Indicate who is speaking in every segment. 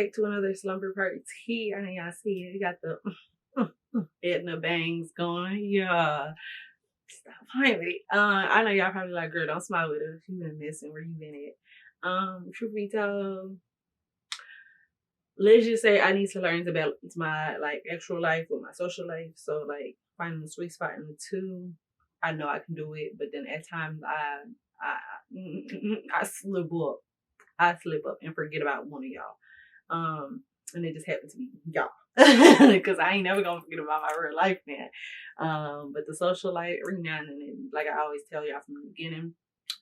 Speaker 1: back to another Slumber ParTEA. I know y'all see it. You got the Edna bangs going. Yeah. Stop playing with it. I know y'all probably like, girl, don't smile with her. You been missing. Where you been at? Truth be told, let's just say I need to learn to balance my like actual life with my social life. So like finding the sweet spot in the two. I know I can do it, but then at times I slip up. I slip up and forget about one of y'all. And it just happened to be y'all. Because I ain't never gonna forget about my real life, man. But the social life, every now and then, like I always tell y'all from the beginning,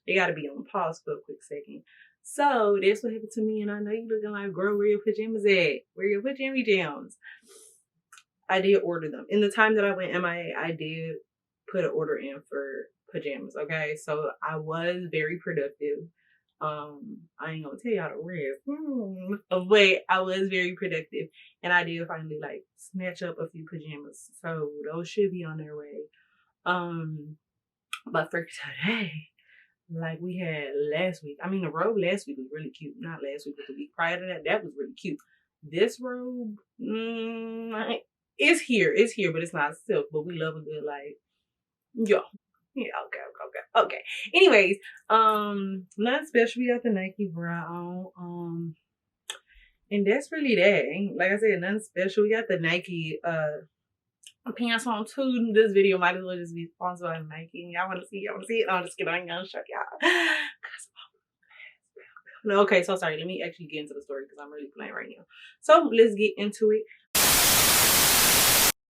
Speaker 1: it gotta be on pause for a quick second. So that's what happened to me, and I know you looking like, girl, where your pajamas at? Where your pajama jams? I did order them. In the time that I went MIA, I did put an order in for pajamas, okay? So I was very productive. I ain't gonna tell y'all the rest, but I was very productive, and I did finally like snatch up a few pajamas, so those should be on their way. But for today, like we had last week, I mean the robe last week was really cute. Not last week, but the week prior to that was really cute. This robe, it's here, but it's not silk. But we love a good like, yo. Yeah, okay. Anyways, nothing special. We got the Nike bra on. And that's really that. Like I said, nothing special. We got the Nike pants on too. This video might as well just be sponsored by Nike. Y'all wanna see it? No, I'm just kidding. I ain't gonna show y'all. No, okay, so sorry. Let me actually get into the story because I'm really playing right now. So let's get into it.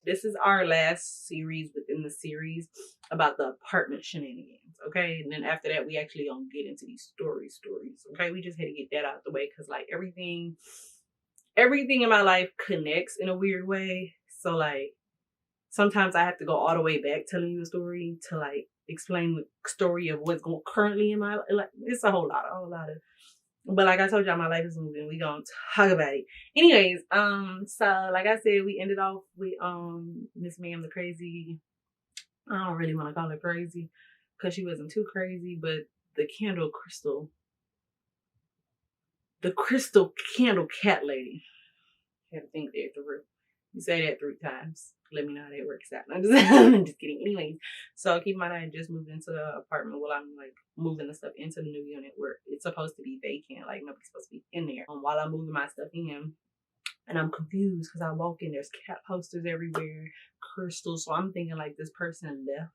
Speaker 1: This is our last series within the series about the apartment shenanigans, okay? And then after that, we actually gonna get into these stories, okay? We just had to get that out of the way because like everything in my life connects in a weird way. So like sometimes I have to go all the way back telling you a story to like explain the story of what's going currently in my life. Like it's a whole lot of. But like I told y'all, my life is moving. We gonna talk about it. Anyways, so like I said, we ended off with Miss Ma'am the crazy. I don't really want to call her crazy because she wasn't too crazy, but the crystal candle cat lady. I had to think that through. You say that 3 times. Let me know how that works out. I'm just kidding. Anyways, so keep in mind I just moved into the apartment while I'm like moving the stuff into the new unit where it's supposed to be vacant. Like nobody's supposed to be in there. While I'm moving my stuff in, and I'm confused because I walk in, there's cat posters everywhere, crystals. So I'm thinking like this person left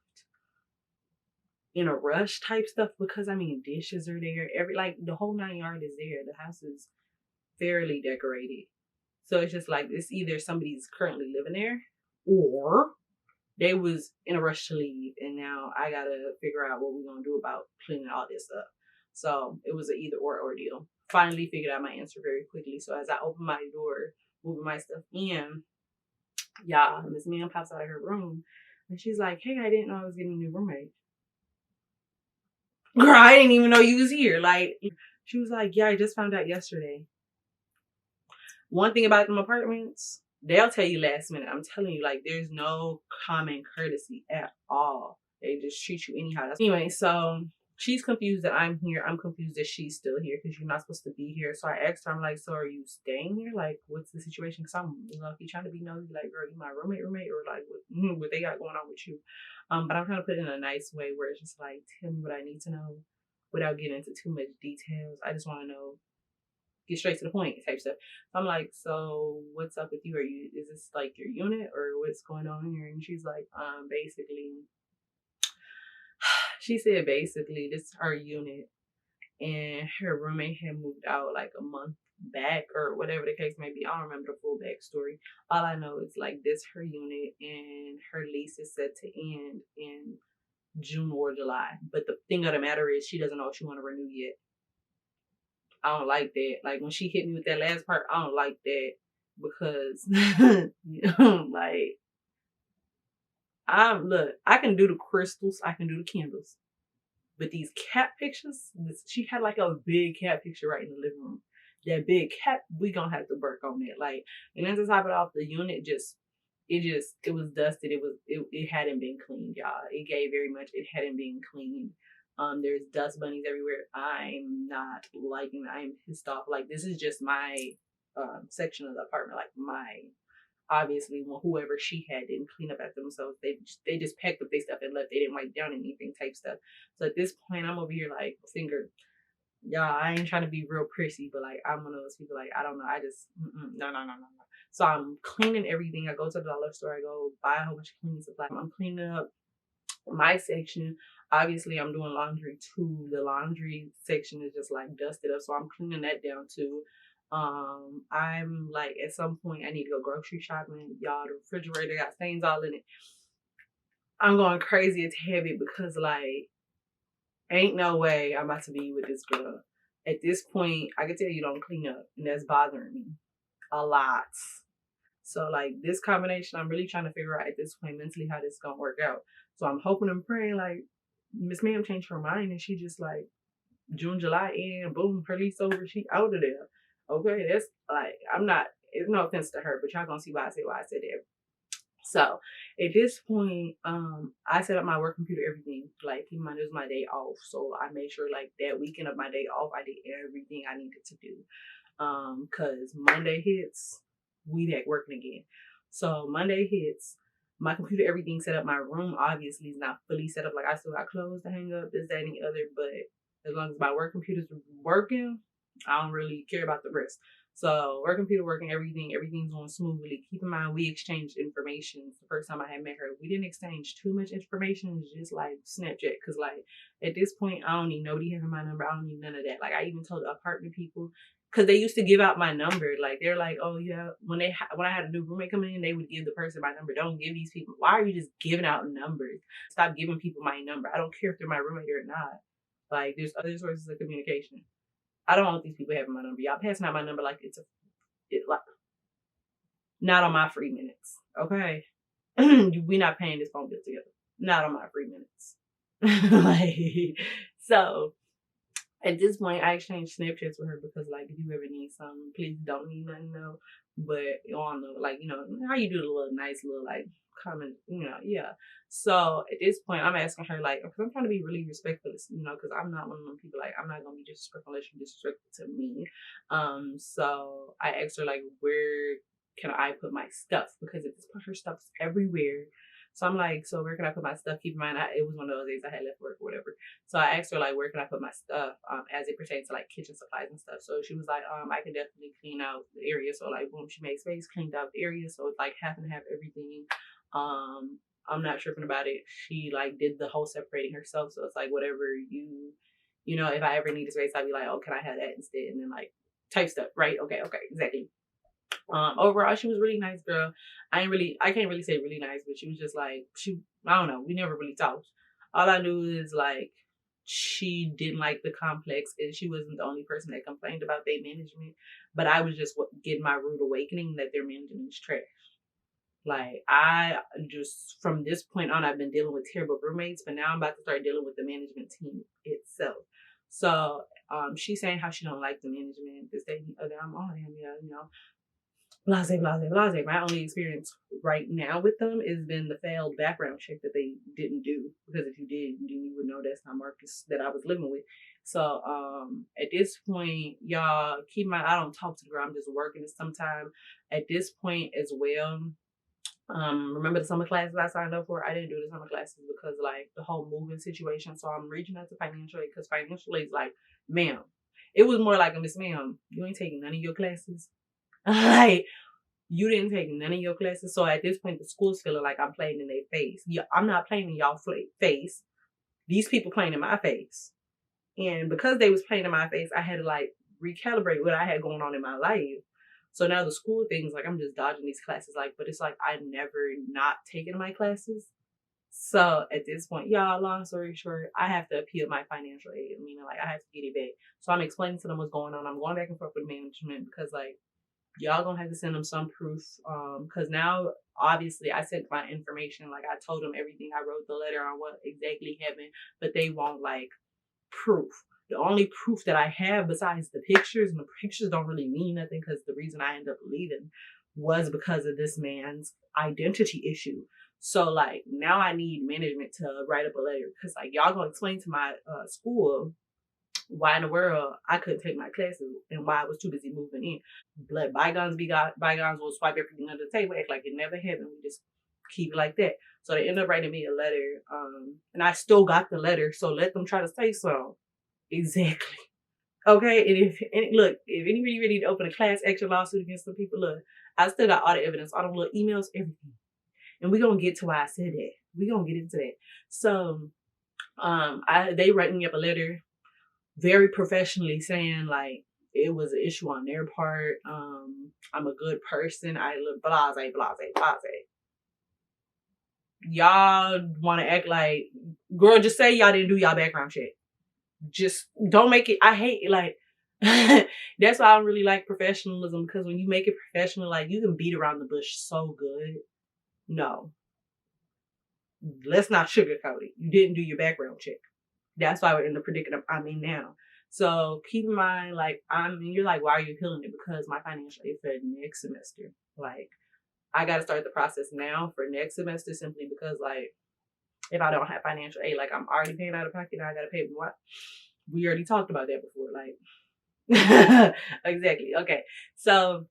Speaker 1: in a rush type stuff because I mean dishes are there. Like the whole 9 yards is there. The house is fairly decorated. So it's just like it's either somebody's currently living there or they was in a rush to leave and now I gotta figure out what we're gonna do about cleaning all this up. So it was an either or ordeal. Finally figured out my answer very quickly. So as I open my door, moving my stuff in, Miss Ma'am pops out of her room and she's like, hey, I didn't know I was getting a new roommate. Girl, I didn't even know you was here. Like she was like, yeah, I just found out yesterday. One thing about them apartments, they'll tell you last minute. I'm telling you, like, there's no common courtesy at all. They just treat you anyhow. Anyway, so she's confused that I'm here. I'm confused that she's still here because you're not supposed to be here. So I asked her, I'm like, so are you staying here? Like, what's the situation? Because I'm lucky trying to be nosy. Like, girl, you my roommate, or like, what they got going on with you? But I'm trying to put it in a nice way where it's just like, tell me what I need to know without getting into too much details. I just want to know. Get straight to the point type stuff. I'm like, so what's up with you? Is this like your unit or what's going on here? And she's like, basically, she said basically this is her unit and her roommate had moved out like a month back or whatever the case may be. I don't remember the full backstory. All I know is like this her unit and her lease is set to end in June or July. But the thing of the matter is she doesn't know if she want to renew yet. I don't like that. Like when she hit me with that last part, I don't like that because like I can do the crystals, I can do the candles. But these cat pictures, she had like a big cat picture right in the living room. That big cat, we gonna have to work on it. Like, and then to top it off, the unit it was dusted. It hadn't been cleaned, y'all. It gave very much. It hadn't been cleaned. There's dust bunnies everywhere. I'm not liking that. I'm pissed off. Like, this is just my section of the apartment, like mine. Obviously, when whoever she had didn't clean up after themselves, they just packed up their stuff and left. They didn't wipe down anything type stuff. So at this point, I'm over here like finger. Y'all, I ain't trying to be real prissy, but like I'm one of those people. Like I don't know, I just no. So I'm cleaning everything. I go to the dollar store. I go buy a whole bunch of cleaning supplies. I'm cleaning up my section. Obviously, I'm doing laundry too. The laundry section is just like dusted up, so I'm cleaning that down too. I'm like at some point I need to go grocery shopping. Y'all, the refrigerator got stains all in it. I'm going crazy. It's heavy because like ain't no way I'm about to be with this girl. At this point, I can tell you don't clean up, and that's bothering me a lot. So like this combination, I'm really trying to figure out at this point mentally how this is gonna work out. So I'm hoping and praying like Miss Ma'am changed her mind and she just like June, July and boom, her lease over, she out of there. Okay, that's like I'm not. It's no offense to her, but y'all gonna see why I said that. So at this point, I set up my work computer, everything. Like keep in mind it was my day off, so I made sure like that weekend of my day off, I did everything I needed to do. Cause Monday hits, we back working again. So Monday hits, my computer, everything set up. My room obviously is not fully set up. Like I still got clothes to hang up, this, that, and the other. But as long as my work computer's working, I don't really care about the rest. So work computer working, everything's going smoothly. Keep in mind we exchanged information. The first time I had met her, we didn't exchange too much information. It's just like Snapchat, cause like at this point I don't need nobody having my number. I don't need none of that. Like I even told the apartment people, cause they used to give out my number. Like they're like, oh yeah, when I had a new roommate coming in, they would give the person my number. Don't give these people. Why are you just giving out numbers? Stop giving people my number. I don't care if they're my roommate or not. Like there's other sources of communication. I don't want these people having my number. Y'all passing out my number like like not on my free minutes. Okay, we not paying this phone bill together. Not on my free minutes. Like so. At this point, I exchanged Snapchats with her because, like, if you ever need something, please don't need nothing, though. But on the, like, you know, how you do the little nice little, like, comment, you know, yeah. So at this point, I'm asking her, like, because I'm trying to be really respectful, you know, because I'm not one of them people, like, I'm not going to be disrespectful unless you're disrespectful to me. So I asked her, like, where can I put my stuff? Because at this point, her stuff's everywhere. So I'm like, so where can I put my stuff? Keep in mind, it was one of those days I had left work or whatever. So I asked her, like, where can I put my stuff as it pertains to, like, kitchen supplies and stuff. So she was like, I can definitely clean out the area. So, like, boom, she made space, cleaned out the area. So it's, like, half and half everything. I'm not tripping about it. She, like, did the whole separating herself. So it's, like, whatever you know, if I ever need a space, I'd be like, oh, can I have that instead? And then, like, type stuff, right? Okay, exactly. Overall, she was really nice, girl. I can't really say really nice, but she was just like, I don't know, we never really talked. All I knew is like, she didn't like the complex and she wasn't the only person that complained about their management, but I was just getting my rude awakening that their management is trash. Like I just, from this point on, I've been dealing with terrible roommates, but now I'm about to start dealing with the management team itself. So, she's saying how she don't like the management, this, that, and the other. I'm all damn, yeah, you know, blase. My only experience right now with them has been the failed background check that they didn't do. Because if you did, then you would know that's not Marcus that I was living with. So at this point, y'all keep in mind, I don't talk to the girl. I'm just working sometime. At this point as well, remember the summer classes I signed up for? I didn't do the summer classes because like the whole moving situation. So I'm reaching out to financial aid because financial aid is like, ma'am. It was more like a Miss Ma'am, you ain't taking none of your classes. Like, you didn't take none of your classes. So at this point, the school's feeling like I'm playing in their face. Yeah, I'm not playing in y'all face. These people playing in my face. And because they was playing in my face, I had to like recalibrate what I had going on in my life. So now the school things, like I'm just dodging these classes, like, but it's like I've never not taken my classes. So at this point, y'all, long story short, I have to appeal my financial aid. Meaning like I have to get it back. So I'm explaining to them what's going on. I'm going back and forth with management because like y'all gonna have to send them some proof. Because now obviously I sent my information. Like I told them everything. I wrote the letter on what exactly happened, but they want like proof. The only proof that I have besides the pictures, and the pictures don't really mean nothing because the reason I ended up leaving was because of this man's identity issue. So like now I need management to write up a letter because like y'all gonna explain to my school Why in the world I couldn't take my classes and why I was too busy moving in. Let bygones be bygones. We'll swipe everything under the table, act like it never happened. We just keep it like that. So they ended up writing me a letter, and I still got the letter. So let them try to say so. Exactly. Okay, and look, if anybody ready to open a class action lawsuit against some people, look, I still got all the evidence, all the little emails, everything. And we're gonna get to why I said that. We're gonna get into that. So they write me up a letter very professionally saying like it was an issue on their part. I'm a good person. I look blase. Y'all want to act like, girl, just say y'all didn't do y'all background check. Just don't make it. I hate it. Like, that's why I don't really like professionalism, because when you make it professional, like you can beat around the bush so good. No, let's not sugarcoat it. You didn't do your background check. That's why we're in the predicament I'm in now. So keep in mind, like, you're like, why are you appealing it? Because my financial aid for next semester. Like, I got to start the process now for next semester, simply because, like, if I don't have financial aid, like, I'm already paying out of pocket, I got to pay what? We already talked about that before. Like, exactly. Okay. So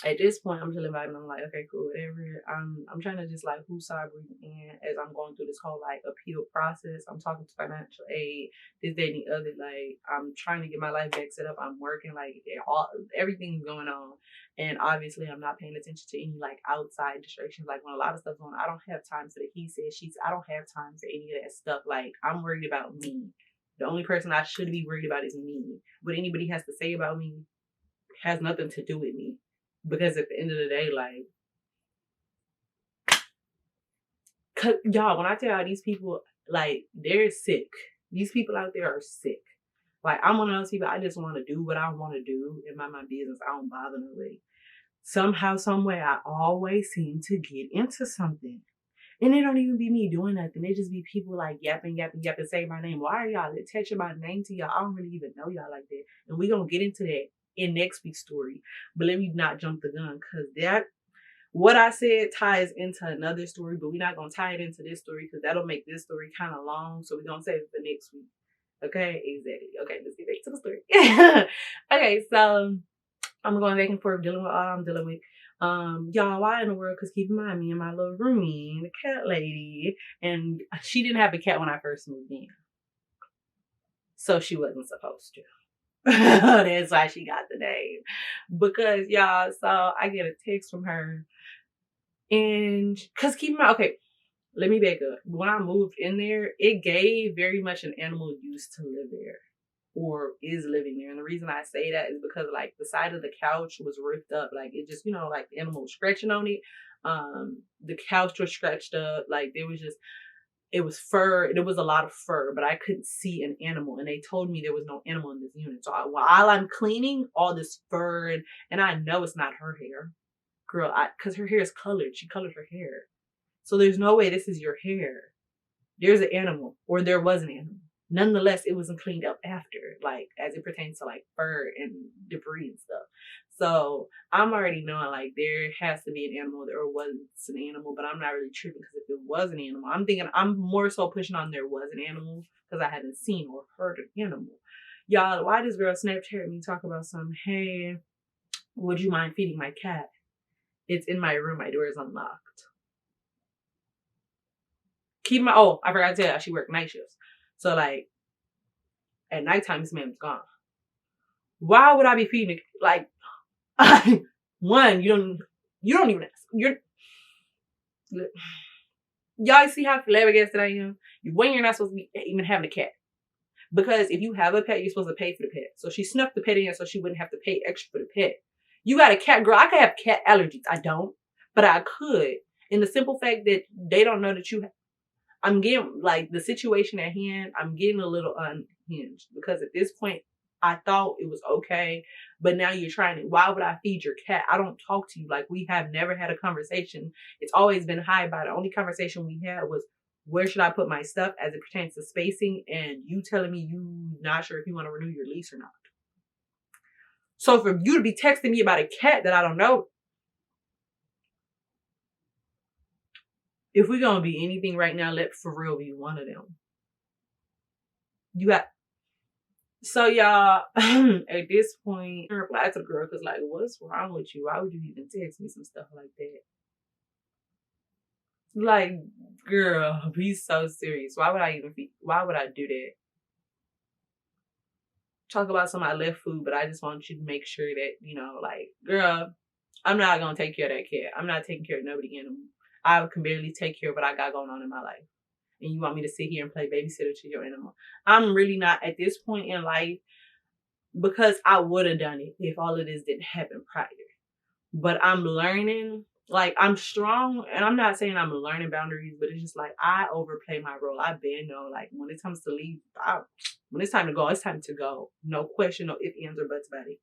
Speaker 1: at this point, I'm chilling vibing. I'm like, okay, cool, whatever. I'm trying to just like woosah breathe in as I'm going through this whole like appeal process. I'm talking to financial aid, this, that, and the other. Like, I'm trying to get my life back set up. I'm working, like, everything's going on, and obviously, I'm not paying attention to any like outside distractions. Like, when a lot of stuff's going on, I don't have time for the he said, she said. I don't have time for any of that stuff. Like, I'm worried about me. The only person I should be worried about is me. What anybody has to say about me has nothing to do with me. Because at the end of the day, like, y'all, when I tell y'all these people, like, they're sick. These people out there are sick. Like, I'm one of those people, I just want to do what I want to do and mind my business. I don't bother nobody. Somehow, someway, I always seem to get into something. And it don't even be me doing nothing. It just be people like yapping, saying my name. Why are y'all attaching my name to y'all? I don't really even know y'all like that. And we're going to get into that in next week's story. But let me not jump the gun, because what I said ties into another story, but we're not going to tie it into this story because that'll make this story kind of long. So we're going to save it for next week. Okay, exactly. Okay, let's get back to the story. Okay, so I'm going back and forth dealing with all I'm dealing with. Y'all, why in the world? Because keep in mind, me and my little roomie, the cat lady, and she didn't have a cat when I first moved in. So she wasn't supposed to. That's why she got the name. Because, y'all, so I get a text from her. And, because keep in mind, okay, let me back up. When I moved in there, it gave very much an animal used to live there. Or is living there. And the reason I say that is because, like, the side of the couch was ripped up. Like, it just, like, the animal was scratching on it. The couch was scratched up. Like, it was fur. There was a lot of fur, but I couldn't see an animal. And they told me there was no animal in this unit. So while I'm cleaning all this fur, and I know it's not her hair, girl, because her hair is colored. She colored her hair. So there's no way this is your hair. There's an animal, or there was an animal. Nonetheless, it wasn't cleaned up after, like, as it pertains to, like, fur and debris and stuff. So I'm already knowing, like, there has to be an animal or was an animal, but I'm not really tripping, because if it was an animal, I'm more so pushing on there was an animal, because I haven't seen or heard an animal. Y'all, why this girl Snapchat me talk about some, hey, would you mind feeding my cat? It's in my room. My door is unlocked. I forgot to tell you, she worked night shifts. So, like, at nighttime, this man's gone. Why would I be feeding it? Like, one, you don't even ask. Y'all see how flabbergasted I am? When you're not supposed to be even having a cat. Because if you have a pet, you're supposed to pay for the pet. So she snuck the pet in so she wouldn't have to pay extra for the pet. You got a cat, girl. I could have cat allergies. I don't. But I could. And the simple fact that they don't know that I'm getting, like, the situation at hand, I'm getting a little unhinged. Because at this point, I thought it was okay. But now you're trying to, why would I feed your cat? I don't talk to you. Like, we have never had a conversation. It's always been high by. The only conversation we had was, where should I put my stuff as it pertains to spacing? And you telling me you not sure if you want to renew your lease or not. So for you to be texting me about a cat that I don't know, if we're going to be anything right now, let for real be one of them. So y'all, at this point, I replied to the girl because like, what's wrong with you? Why would you even text me some stuff like that? Like, girl, be so serious. Why would why would I do that? Talk about some I left food, but I just want you to make sure that, like, girl, I'm not gonna take care of that cat. I'm not taking care of nobody animal. I can barely take care of what I got going on in my life. And you want me to sit here and play babysitter to your animal. I'm really not at this point in life, because I would have done it if all of this didn't happen prior. But I'm learning, like, I'm strong, and I'm not saying I'm learning boundaries, but it's just like I overplay my role. I've been know, like, when it comes to leave, when it's time to go, it's time to go. No question, no ifs, ands, or buts about it.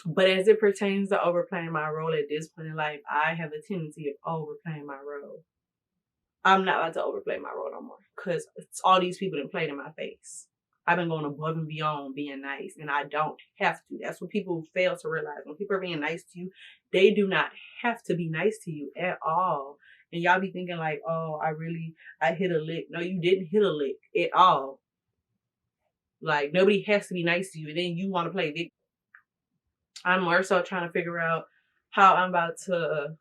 Speaker 1: But as it pertains to overplaying my role at this point in life, I have a tendency of overplaying my role. I'm not about to overplay my role no more because it's all these people that played in my face. I've been going above and beyond being nice, and I don't have to. That's what people fail to realize. When people are being nice to you, they do not have to be nice to you at all. And y'all be thinking like, oh, I hit a lick. No, you didn't hit a lick at all. Like, nobody has to be nice to you, and then you want to play victim. I'm more so trying to figure out how I'm about to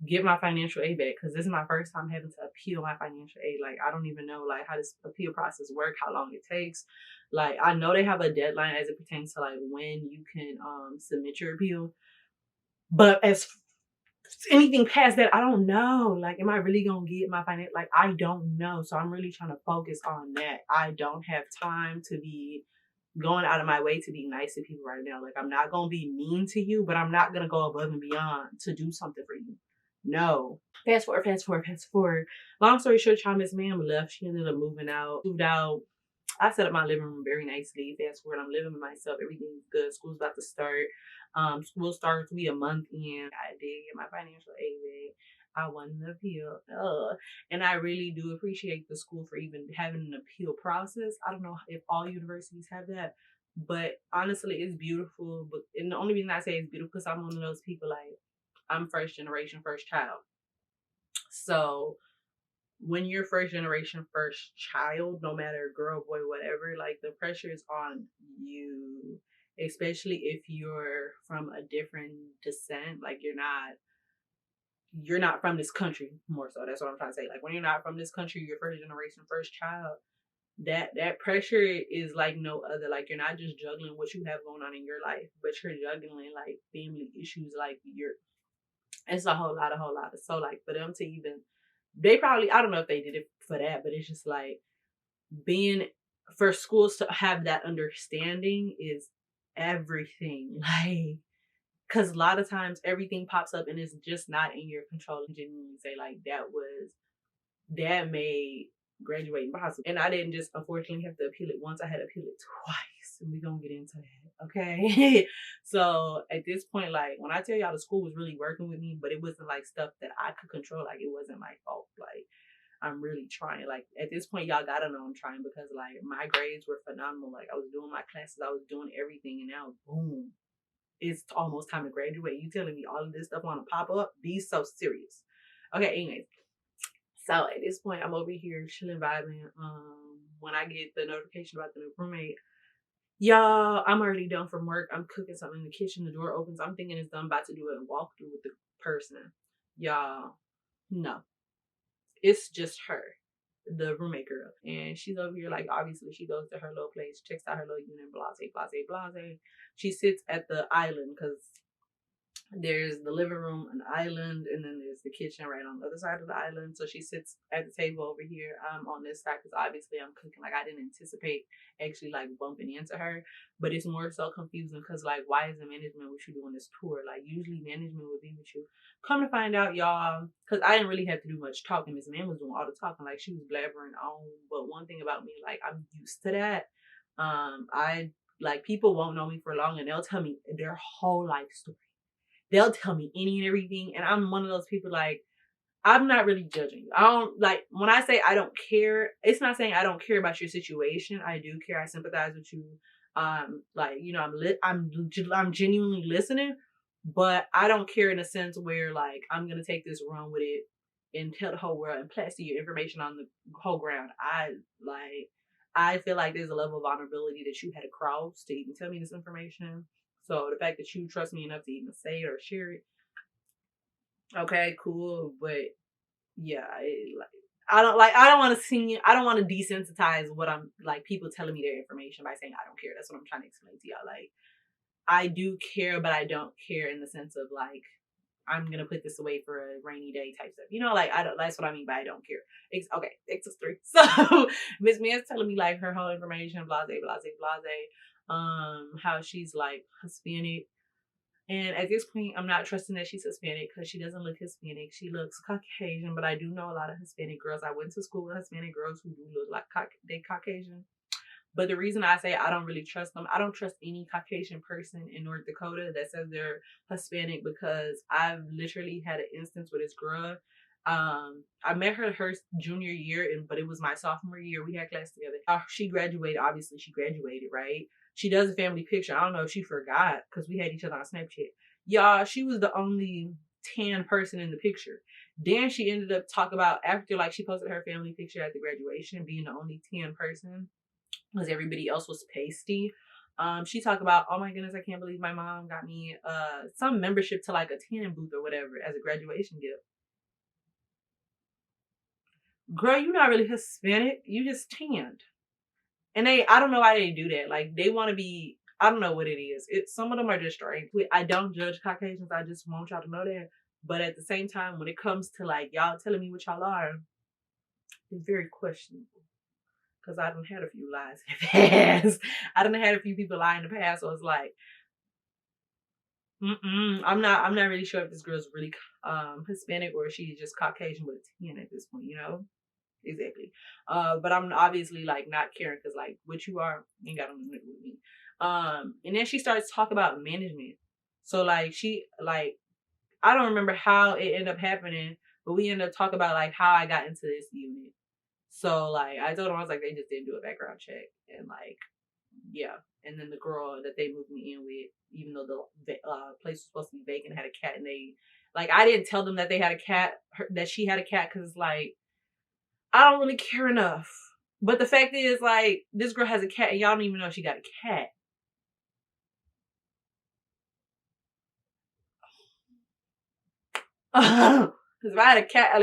Speaker 1: get my financial aid back, because this is my first time having to appeal my financial aid. Like, I don't even know like how this appeal process works, how long it takes. Like, I know they have a deadline as it pertains to like when you can submit your appeal, but as anything past that, I don't know. Like, am I really gonna get my financial? Like, I don't know. So I'm really trying to focus on that. I don't have time to be going out of my way to be nice to people right now. Like, I'm not gonna be mean to you, but I'm not gonna go above and beyond to do something for you. No. Fast forward, fast forward, fast forward. Long story short, child, Miss Ma'am left. She ended up moving out. Moved out. I set up my living room very nicely. Fast forward, I'm living with myself. Everything's good. School's about to start. School starts to be a month in. I did get my financial aid back. I won an appeal. And I really do appreciate the school for even having an appeal process. I don't know if all universities have that, but honestly, it's beautiful. But and the only reason I say it's beautiful because I'm one of those people, like, I'm first generation, first child. So when you're first generation, first child, no matter girl, boy, whatever, like, the pressure is on you, especially if you're from a different descent. Like, you're not from this country, more so. That's what I'm trying to say. Like, when you're not from this country, you're first generation, first child. That pressure is like no other. Like, you're not just juggling what you have going on in your life, but you're juggling like family issues. Like, it's a whole lot. So like, for them to even, they probably, I don't know if they did it for that, but it's just like, being, for schools to have that understanding is everything. Like, because a lot of times everything pops up and it's just not in your control. And genuinely say like, that made graduating possible. And I didn't just unfortunately have to appeal it once, I had to appeal it twice. And we're gonna get into that. Okay. So at this point, like, when I tell y'all the school was really working with me, but it wasn't like stuff that I could control. Like, it wasn't my fault. Like, I'm really trying. Like, at this point, y'all gotta know I'm trying, because like, my grades were phenomenal. Like, I was doing my classes, I was doing everything, and now boom, it's almost time to graduate. You telling me all of this stuff wanna pop up? Be so serious. Okay, anyways. So at this point, I'm over here chilling, vibing. When I get the notification about the new roommate, y'all, I'm already done from work. I'm cooking something in the kitchen. The door opens. I'm thinking it's done. About to do a walkthrough with the person. Y'all, no, it's just her, the roommate girl, and she's over here. Like, obviously, she goes to her little place, checks out her little unit, blase, blase, blase. She sits at the island because there's the living room, an island, and then there's the kitchen right on the other side of the island. So she sits at the table over here. I'm on this side because obviously I'm cooking. Like, I didn't anticipate actually like bumping into her, but it's more so confusing because like, why is the management with you doing this tour? Like, usually management would be with you. Come to find out, y'all, because I didn't really have to do much talking. This man was doing all the talking. Like, she was blabbering on. But one thing about me, like, I'm used to that. I like, people won't know me for long and they'll tell me their whole life story. They'll tell me any and everything. And I'm one of those people, like, I'm not really judging you. I don't, like, when I say I don't care, it's not saying I don't care about your situation. I do care. I sympathize with you. Like, you know, I'm genuinely listening, but I don't care in a sense where like, I'm going to take this, run with it, and tell the whole world and plaster your information on the whole ground. I feel like there's a level of vulnerability that you had to cross to even tell me this information. So the fact that you trust me enough to even say it or share it, okay, cool. But yeah, I don't want to see, I don't want to desensitize what I'm like, people telling me their information by saying I don't care. That's what I'm trying to explain to y'all. Like, I do care, but I don't care in the sense of like, I'm gonna put this away for a rainy day type stuff. You know, like I don't. That's what I mean by I don't care. Okay, X is 3. So Miss Mia's telling me like her whole information, blase, blase, blase. How she's like Hispanic, and at this point, I'm not trusting that she's Hispanic because she doesn't look Hispanic. She looks Caucasian, but I do know a lot of Hispanic girls. I went to school with Hispanic girls who do look like they Caucasian. But the reason I say I don't really trust them, I don't trust any Caucasian person in North Dakota that says they're Hispanic because I've literally had an instance with this girl. I met her junior year, but it was my sophomore year. We had class together. She graduated. Obviously, she graduated, right? She does a family picture. I don't know if she forgot because we had each other on Snapchat. Y'all, she was the only tan person in the picture. Then she ended up talking about after like she posted her family picture at the graduation, being the only tan person because everybody else was pasty. She talked about, oh my goodness, I can't believe my mom got me some membership to like a tanning booth or whatever as a graduation gift. Girl, you're not really Hispanic. You just tanned. And I don't know why they do that. Like they want to be, I don't know what it is. Some of them are just strange. I don't judge Caucasians. I just want y'all to know that. But at the same time, when it comes to like y'all telling me what y'all are, it's very questionable. Because I done had a few lies in the past. I done had a few people lie in the past. So it's like, I'm not really sure if this girl's really Hispanic or she's just Caucasian with a tan at this point, you know? Exactly. But I'm obviously like not caring because like what you are, you ain't got nothing to do with me. And then she starts talking about management. So like I don't remember how it ended up happening, but we ended up talking about like how I got into this unit. So like I told them, I was like, they just didn't do a background check, and like yeah. And then the girl that they moved me in with, even though the place was supposed to be vacant, had a cat, and they like I didn't tell them that they had a cat, that she had a cat, because like I don't really care enough. But the fact is, like, this girl has a cat, and y'all don't even know she got a cat. Because if I had a cat,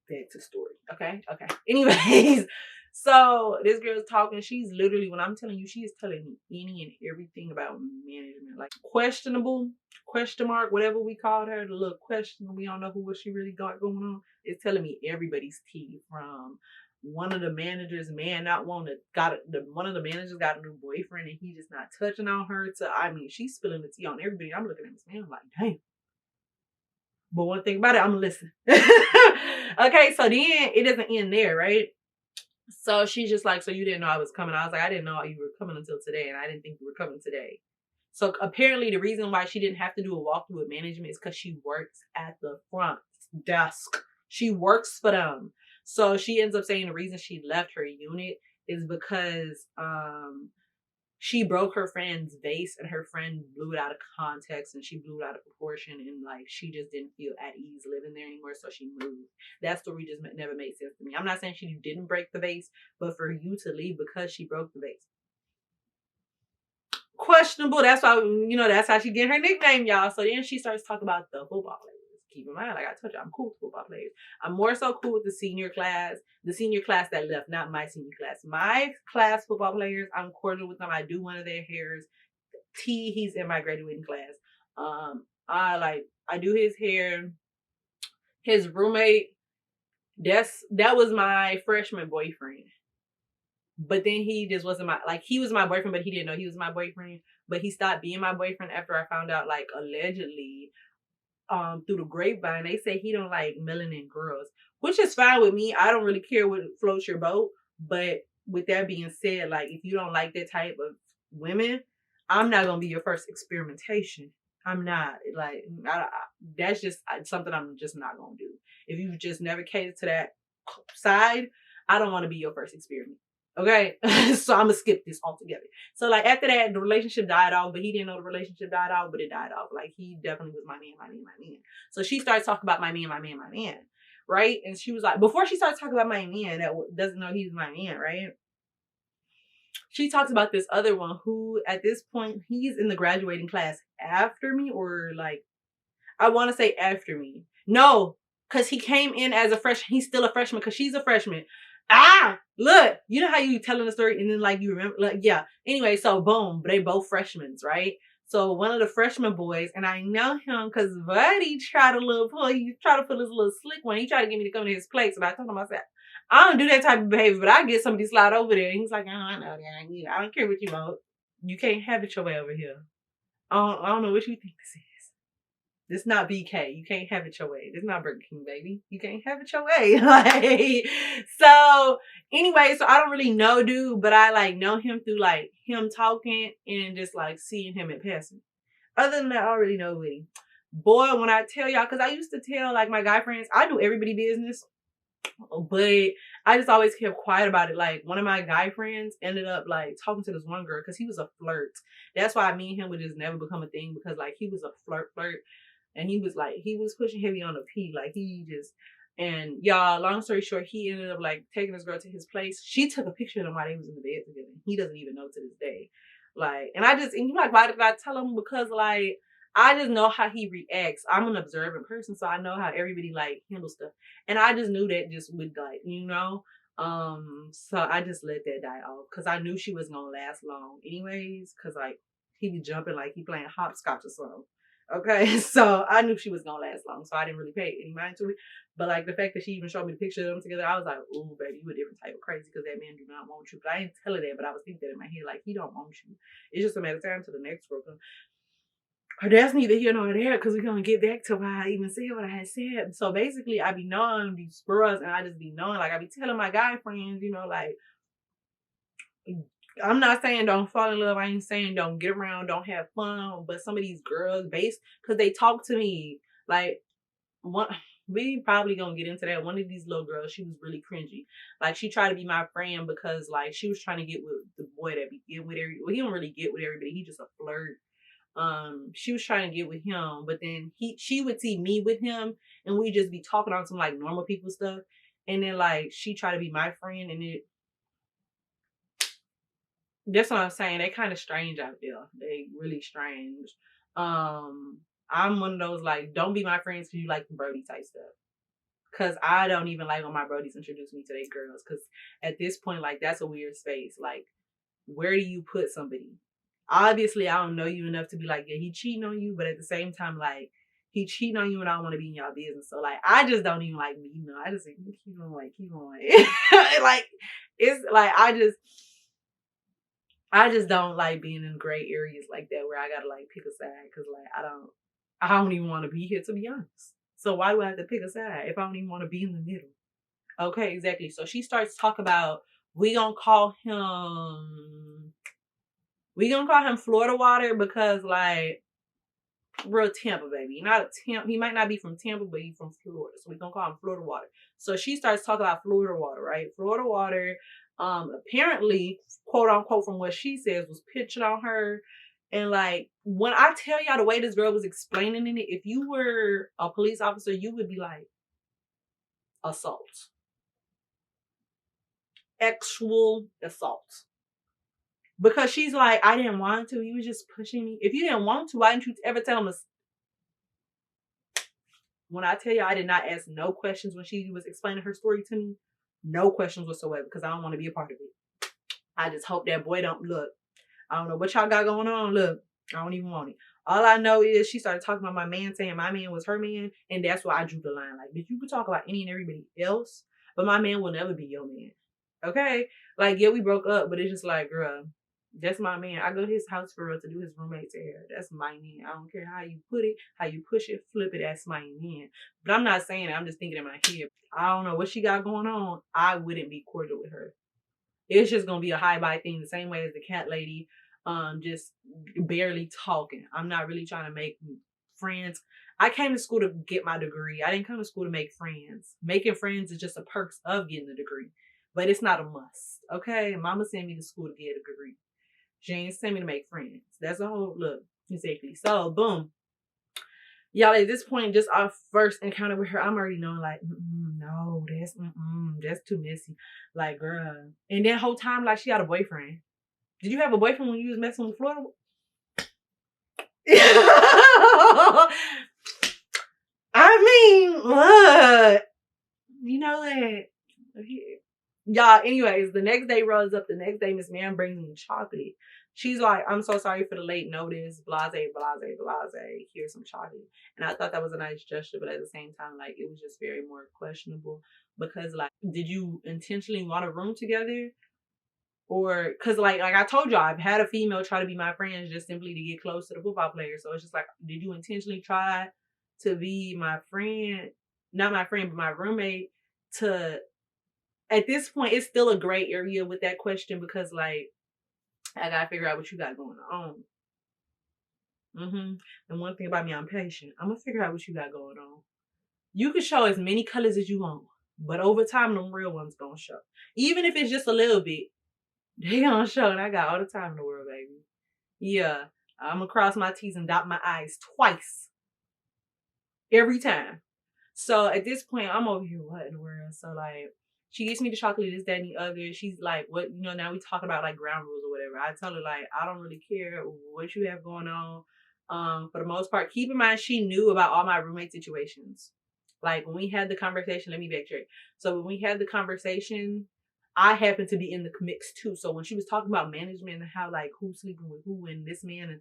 Speaker 1: back to story. Okay. Anyways, so this girl's talking. She's literally, when I'm telling you, she is telling me any and everything about management. Like questionable, question mark, whatever we called her, the little question. We don't know what she really got going on. It's telling me everybody's tea from one of the managers, man, not one that one of the managers got a new boyfriend and he just not touching on her. To I mean, she's spilling the tea on everybody. I'm looking at this man, I'm like, damn. But one thing about it, I'm listening. Okay, so then it doesn't end there, right? So she's just like, so you didn't know I was coming? I was like, I didn't know you were coming until today, and I didn't think you were coming today. So apparently the reason why she didn't have to do a walkthrough with management is because she works at the front desk. She works for them. So she ends up saying the reason she left her unit is because she broke her friend's vase and her friend blew it out of context and she blew it out of proportion, and like she just didn't feel at ease living there anymore, so she moved. That story just never made sense to me. I'm not saying she didn't break the vase, but for you to leave because she broke the vase, questionable. That's why, that's how she get her nickname, y'all. So then she starts talking about the football players. Keep in mind, like I told you, I'm cool with football players. I'm more so cool with the senior class that left, not my senior class. My class football players, I'm cordial with them. I do one of their hairs. He's in my graduating class. I do his hair. His roommate, that was my freshman boyfriend. But then he just wasn't he was my boyfriend, but he didn't know he was my boyfriend. But he stopped being my boyfriend after I found out, like, allegedly, through the grapevine, they say he don't like melanin girls, which is fine with me. I don't really care what floats your boat. But with that being said, like, if you don't like that type of women, I'm not gonna be your first experimentation. I'm not. Like, that's just something I'm just not gonna do. If you've just never catered to that side, I don't want to be your first experiment. Okay, so I'm gonna skip this altogether. So like after that, the relationship died off, but he didn't know the relationship died off, but it died off. Like he definitely was my man. So she starts talking about my man, right? And she was like, before she starts talking about my man that doesn't know he's my man, right? She talks about this other one who, at this point, he's in the graduating class after me, or like, I want to say after me. No, because he came in as a freshman. He's still a freshman because she's a freshman. Look, you know how you telling the story and then like you remember, like, yeah. Anyway, so boom, they both freshmen, right? So one of the freshman boys, and I know him because Buddy tried he tried to put his little slick one. He tried to get me to come to his place, and I told him, I said, I don't do that type of behavior, but I get somebody slide over there. And he's like, oh, I know that. I don't care what you want. You can't have it your way over here. I don't know what you think this is. This not BK. You can't have it your way. This not Burger King, baby. You can't have it your way. Like, so anyway, so I don't really know dude, but I like know him through like him talking and just like seeing him in passing. Other than that, I don't really know Woody. Boy, when I tell y'all, because I used to tell like my guy friends, I knew everybody business, but I just always kept quiet about it. Like one of my guy friends ended up like talking to this one girl because he was a flirt. That's why me and him would just never become a thing, because like he was a flirt. And he was pushing heavy on the P. Like and y'all, long story short, he ended up like taking this girl to his place. She took a picture of them while they was in the bed together. He doesn't even know to this day. Like, and you're like, why did I tell him? Because like, I just know how he reacts. I'm an observant person, so I know how everybody like handles stuff. And I just knew that just would like, so I just let that die off because I knew she wasn't gonna last long anyways, because like he be jumping like he playing hopscotch or something. Okay, so I knew she was gonna last long, so I didn't really pay any mind to it. But like the fact that she even showed me the picture of them together, I was like, "Ooh, baby, you a different type of crazy because that man do not want you." But I didn't tell her that, but I was thinking that in my head, like he don't want you. It's just a matter of time to the next girl. That's neither here nor there because we're gonna get back to why I even said what I had said. So basically, I be knowing these girls, and I just be knowing, like I be telling my guy friends, like. I'm not saying don't fall in love. I ain't saying don't get around, don't have fun. But some of these girls, because they talk to me, like we probably gonna get into that. One of these little girls, she was really cringy. Like she tried to be my friend because like she was trying to get with the boy that be get with everybody. Well, he don't really get with everybody. He just a flirt. She was trying to get with him, but then she would see me with him, and we just be talking on some like normal people stuff. And then like she tried to be my friend, and that's what I'm saying. They kind of strange out there. They really strange. I'm one of those like, don't be my friends because you like the Brody type stuff. Cause I don't even like when my Brodies introduce me to their girls. Cause at this point, like that's a weird space. Like, where do you put somebody? Obviously, I don't know you enough to be like, yeah, he cheating on you. But at the same time, like he cheating on you, and I don't want to be in y'all business. So like, I just don't even like me. I just think keep on. Like it's like I just don't like being in gray areas like that where I gotta like pick a side because like I don't even want to be here, to be honest. So why do I have to pick a side if I don't even want to be in the middle? Okay, exactly. So she starts to talk about we gonna call him Florida Water because like real Tampa baby. Not a Tampa. He might not be from Tampa, but he's from Florida. So we gonna call him Florida Water. So she starts talking about Florida Water, right? Florida Water, apparently, quote unquote, from what she says, was pitched on her. And like when I tell y'all the way this girl was explaining it, if you were a police officer, you would be like, assault. Actual assault. Because she's like, I didn't want to. You was just pushing me. If you didn't want to, why didn't you ever tell him? When I tell you I did not ask no questions when she was explaining her story to me, no questions whatsoever, because I don't want to be a part of it. I just hope that boy don't look. I don't know what y'all got going on. Look, I don't even want it. All I know is she started talking about my man, saying my man was her man, and that's why I drew the line. Like, bitch, you could talk about any and everybody else, but my man will never be your man. Okay? Like, yeah, we broke up, but it's just like, girl, that's my man. I go to his house for real to do his roommate's hair. That's my man. I don't care how you put it, how you push it, flip it. That's my man. But I'm not saying that. I'm just thinking in my head. I don't know what she got going on. I wouldn't be cordial with her. It's just gonna be a high-bye thing, the same way as the cat lady. Just barely talking. I'm not really trying to make friends. I came to school to get my degree. I didn't come to school to make friends. Making friends is just a perk of getting a degree, but it's not a must. Okay, Mama sent me to school to get a degree. She ain't sent me to make friends. That's the whole look. Exactly. So boom. Y'all, at this point, just our first encounter with her, I'm already knowing like, no, that's too messy. Like, girl. And then whole time, like, she had a boyfriend. Did you have a boyfriend when you was messing with Florida? I mean, what? You know that. Y'all, anyways, the next day rolls up. The next day, Miss Ma'am brings me chocolate. She's like, I'm so sorry for the late notice. Blase, blase, blase. Here's some chocolate. And I thought that was a nice gesture, but at the same time, like, it was just very more questionable because, like, did you intentionally want a room together? Or, because, like I told y'all, I've had a female try to be my friend just simply to get close to the football player. So it's just like, did you intentionally try to be my friend? Not my friend, but my roommate to at this point, it's still a gray area with that question because, like, I gotta figure out what you got going on. And one thing about me, I'm patient. I'm gonna figure out what you got going on. You can show as many colors as you want, but over time, them real ones gonna show. Even if it's just a little bit, they gonna show. And I got all the time in the world, baby. Yeah, I'm gonna cross my T's and dot my I's twice every time. So at this point, I'm over here, what in the world? So, like, she gets me the chocolate, this, that, and the other. She's like, what, now we talk about like ground rules or whatever. I tell her, like, I don't really care what you have going on. For the most part, keep in mind, she knew about all my roommate situations. Like, when we had the conversation, let me backtrack. So when we had the conversation, I happened to be in the mix too. So when she was talking about management and how, like, who's sleeping with who and this man and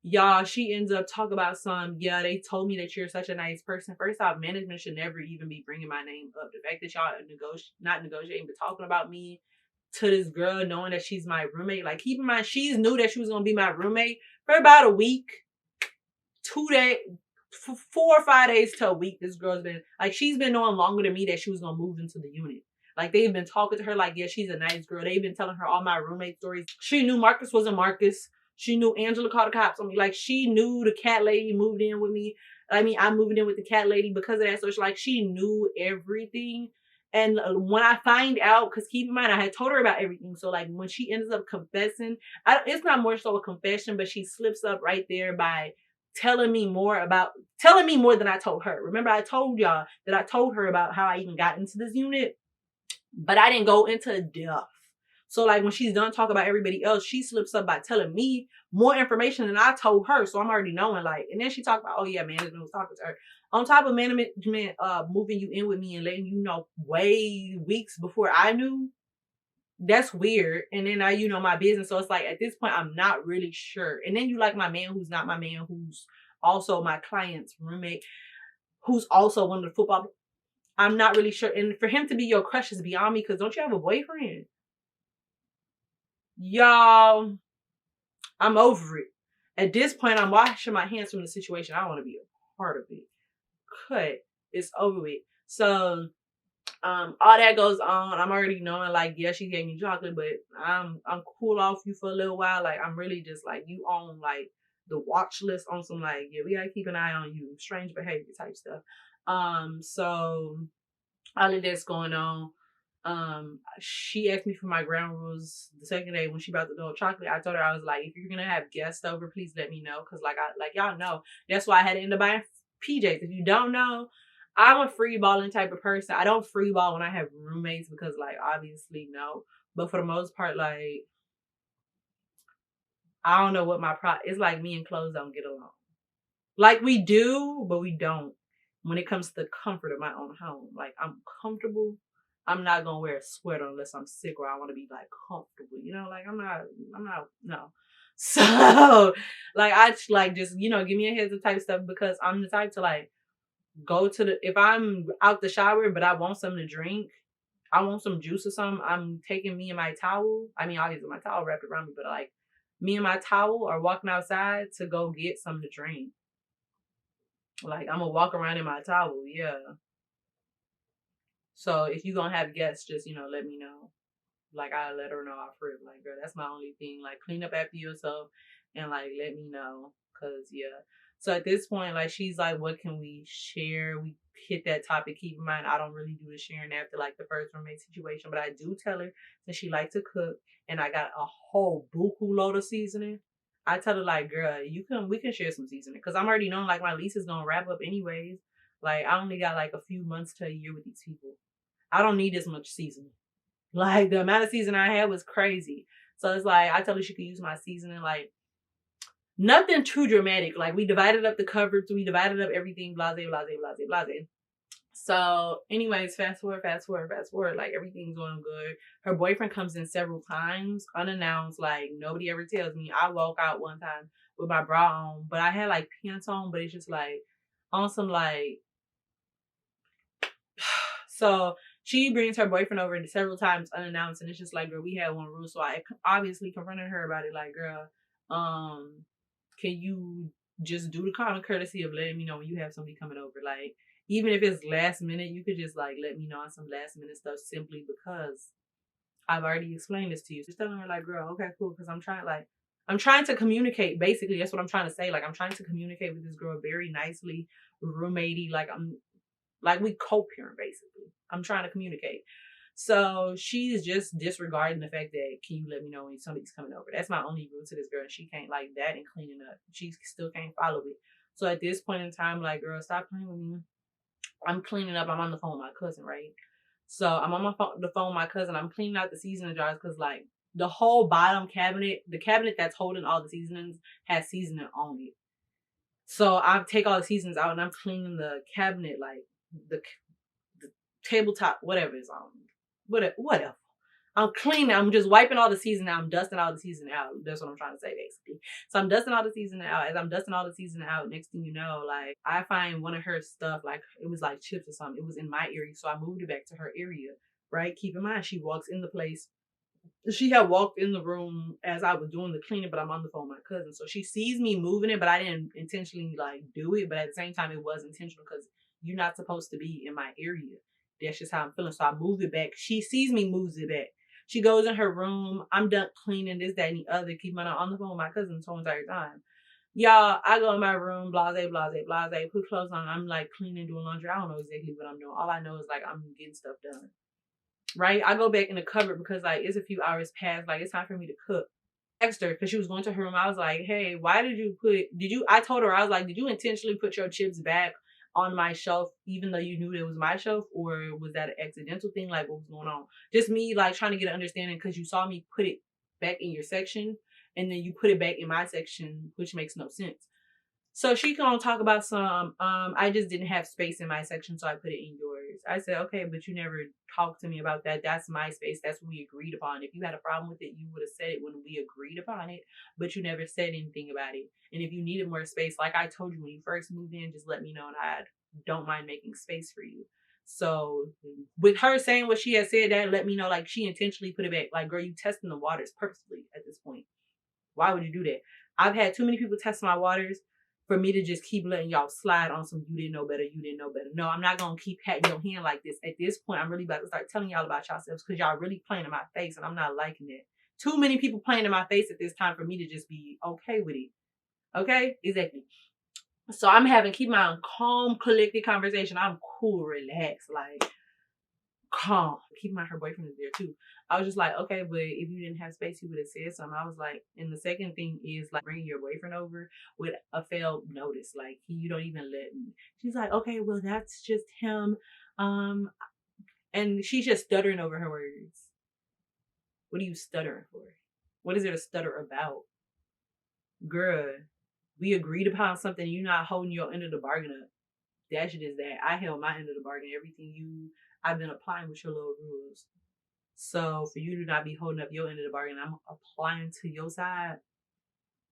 Speaker 1: y'all, she ends up talking about they told me that you're such a nice person. First off, management should never even be bringing my name up. The fact that y'all not negotiating, but talking about me to this girl, knowing that she's my roommate. Like, keep in mind, she knew that she was going to be my roommate for about a week, 2 days, 4 or 5 days to a week. This girl's been, like, she's been knowing longer than me that she was going to move into the unit. Like, they've been talking to her like, yeah, she's a nice girl. They've been telling her all my roommate stories. She knew Marcus wasn't Marcus. She knew Angela called the cops on me. Like, she knew the cat lady moved in with me. I mean, I moved in with the cat lady because of that. So, she knew everything. And when I find out, because keep in mind, I had told her about everything. So, like, when she ends up confessing, it's not more so a confession, but she slips up right there by telling me more than I told her. Remember, I told y'all that I told her about how I even got into this unit, but I didn't go into depth. So, like, when she's done talking about everybody else, she slips up by telling me more information than I told her. So I'm already knowing, like, and then she talked about, oh yeah, management was talking to her. On top of management moving you in with me and letting you know weeks before I knew, that's weird. And then now my business. So it's like, at this point, I'm not really sure. And then you like my man who's not my man, who's also my client's roommate, who's also one of the football. I'm not really sure. And for him to be your crush is beyond me, because don't you have a boyfriend? Y'all, I'm over it. At this point, I'm washing my hands from the situation. I don't want to be a part of it. Cut. It's over with. So, all that goes on. I'm already knowing, like, yeah, she gave me chocolate, but I'm cool off you for a little while. Like, I'm really just like, you on like the watch list on some, like, yeah, we gotta keep an eye on you. Strange behavior type stuff. So all of that's going on. She asked me for my ground rules the second day when she brought the gold chocolate. I told her, I was like, if you're gonna have guests over, please let me know, because like y'all know, that's why I had to end up buying PJs. If you don't know, I'm a free balling type of person. I don't free ball when I have roommates because, like, obviously no, but for the most part, like, I don't know what it's like. Me and clothes don't get along. Like, we do, but we don't. When it comes to the comfort of my own home, like, I'm comfortable. I'm not gonna wear a sweater unless I'm sick or I want to be like comfortable. Like, I'm not. No. So, like, I like just give me a heads up type stuff, because I'm the type to, like, go to if I'm out the shower but I want something to drink, I want some juice or something, I'm taking me and my towel. I mean, obviously my towel wrapped around me, but like, me and my towel are walking outside to go get something to drink. Like, I'm gonna walk around in my towel, yeah. So if you're gonna have guests, just let me know. Like, I let her know off rip. Like, girl, that's my only thing. Like, clean up after yourself and, like, let me know. Cause yeah. So at this point, like, she's like, what can we share? We hit that topic. Keep in mind, I don't really do the sharing after, like, the first roommate situation, but I do tell her that she likes to cook, and I got a whole buku load of seasoning. I tell her like, girl, we can share some seasoning because I'm already knowing like my lease is gonna wrap up anyways. Like I only got like a few months to a year with these people. I don't need this much seasoning. Like the amount of seasoning I had was crazy. So it's like I told her she could use my seasoning, like nothing too dramatic. Like we divided up the cupboards, we divided up everything, blase, blase, blase, blase. So, anyways, fast forward. Like everything's going good. Her boyfriend comes in several times, unannounced. Like nobody ever tells me. I walk out one time with my bra on, but I had like pants on, but it's just like on some like. So she brings her boyfriend over several times unannounced, and it's just like, girl, we had one rule. So I obviously confronted her about it. Like, girl, can you just do the common courtesy of letting me know when you have somebody coming over? Like, even if it's last minute, you could just like let me know on some last minute stuff simply because I've already explained this to you. Just telling her like, girl, okay, cool, because I'm trying to communicate. Basically, that's what I'm trying to say. Like, I'm trying to communicate with this girl very nicely, roommatey. Like we co-parent basically. I'm trying to communicate. So she's just disregarding the fact that, can you let me know when somebody's coming over? That's my only rule to this girl. And she can't like that and cleaning up. She still can't follow it. So at this point in time, like, girl, stop playing with me. I'm cleaning up. I'm on the phone with my cousin, right? So I'm on the phone with my cousin. I'm cleaning out the seasoning jars because like the whole bottom cabinet, the cabinet that's holding all the seasonings has seasoning on it. So I take all the seasonings out and I'm cleaning the cabinet, like the tabletop, whatever is on. Whatever. I'm cleaning. I'm just wiping all the seasoning out. I'm dusting all the seasoning out. That's what I'm trying to say, basically. So I'm dusting all the seasoning out. As I'm dusting all the seasoning out, next thing you know, like, I find one of her stuff, like, it was like chips or something. It was in my area. So I moved it back to her area, right? Keep in mind, she walks in the place. She had walked in the room as I was doing the cleaning, but I'm on the phone with my cousin. So she sees me moving it, but I didn't intentionally, like, do it. But at the same time, it was intentional because you're not supposed to be in my area. That's just how I'm feeling. So I moved it back. She sees me, moves it back. She goes in her room. I'm done cleaning this, that, and the other. Keep on the phone with my cousin the whole entire time. Y'all, I go in my room, blase, put clothes on. I'm like cleaning, doing laundry. I don't know exactly what I'm doing. All I know is like I'm getting stuff done. Right? I go back in the cupboard because like it's a few hours past. Like it's time for me to cook. Asked her because she was going to her room. I was like, hey, why I told her, I was like, did you intentionally put your chips back on my shelf even though you knew it was my shelf, or was that an accidental thing? Like what was going on? Just me like trying to get an understanding because you saw me put it back in your section and then you put it back in my section, which makes no sense. So she gonna talk about some, I just didn't have space in my section, so I put it in yours. I said, okay, but you never talked to me about that. That's my space. That's what we agreed upon. If you had a problem with it, you would have said it when we agreed upon it, but you never said anything about it. And if you needed more space, like I told you when you first moved in, just let me know and I don't mind making space for you. So with her saying what she had said, that let me know like she intentionally put it back. Like, girl, you testing the waters purposely at this point. Why would you do that? I've had too many people test my waters for me to just keep letting y'all slide on some you didn't know better. No, I'm not going to keep patting your hand like this. At this point, I'm really about to start telling y'all about yourselves because y'all really playing in my face and I'm not liking it. Too many people playing in my face at this time for me to just be okay with it. Okay? Exactly. So I'm keep my calm, collected conversation. I'm cool, relaxed, like calm. Keep in mind her boyfriend is there too. I was just like, okay, but if you didn't have space, you would have said something. I was like, and the second thing is like bringing your boyfriend over with a failed notice. Like you don't even let me. She's like, okay, well that's just him. And she's just stuttering over her words. What are you stuttering for? What is there to stutter about? Girl, we agreed upon something. You're not holding your end of the bargain up. That shit is that. I held my end of the bargain. Everything I've been applying with your little rules. So for you to not be holding up your end of the bargain, I'm applying to your side.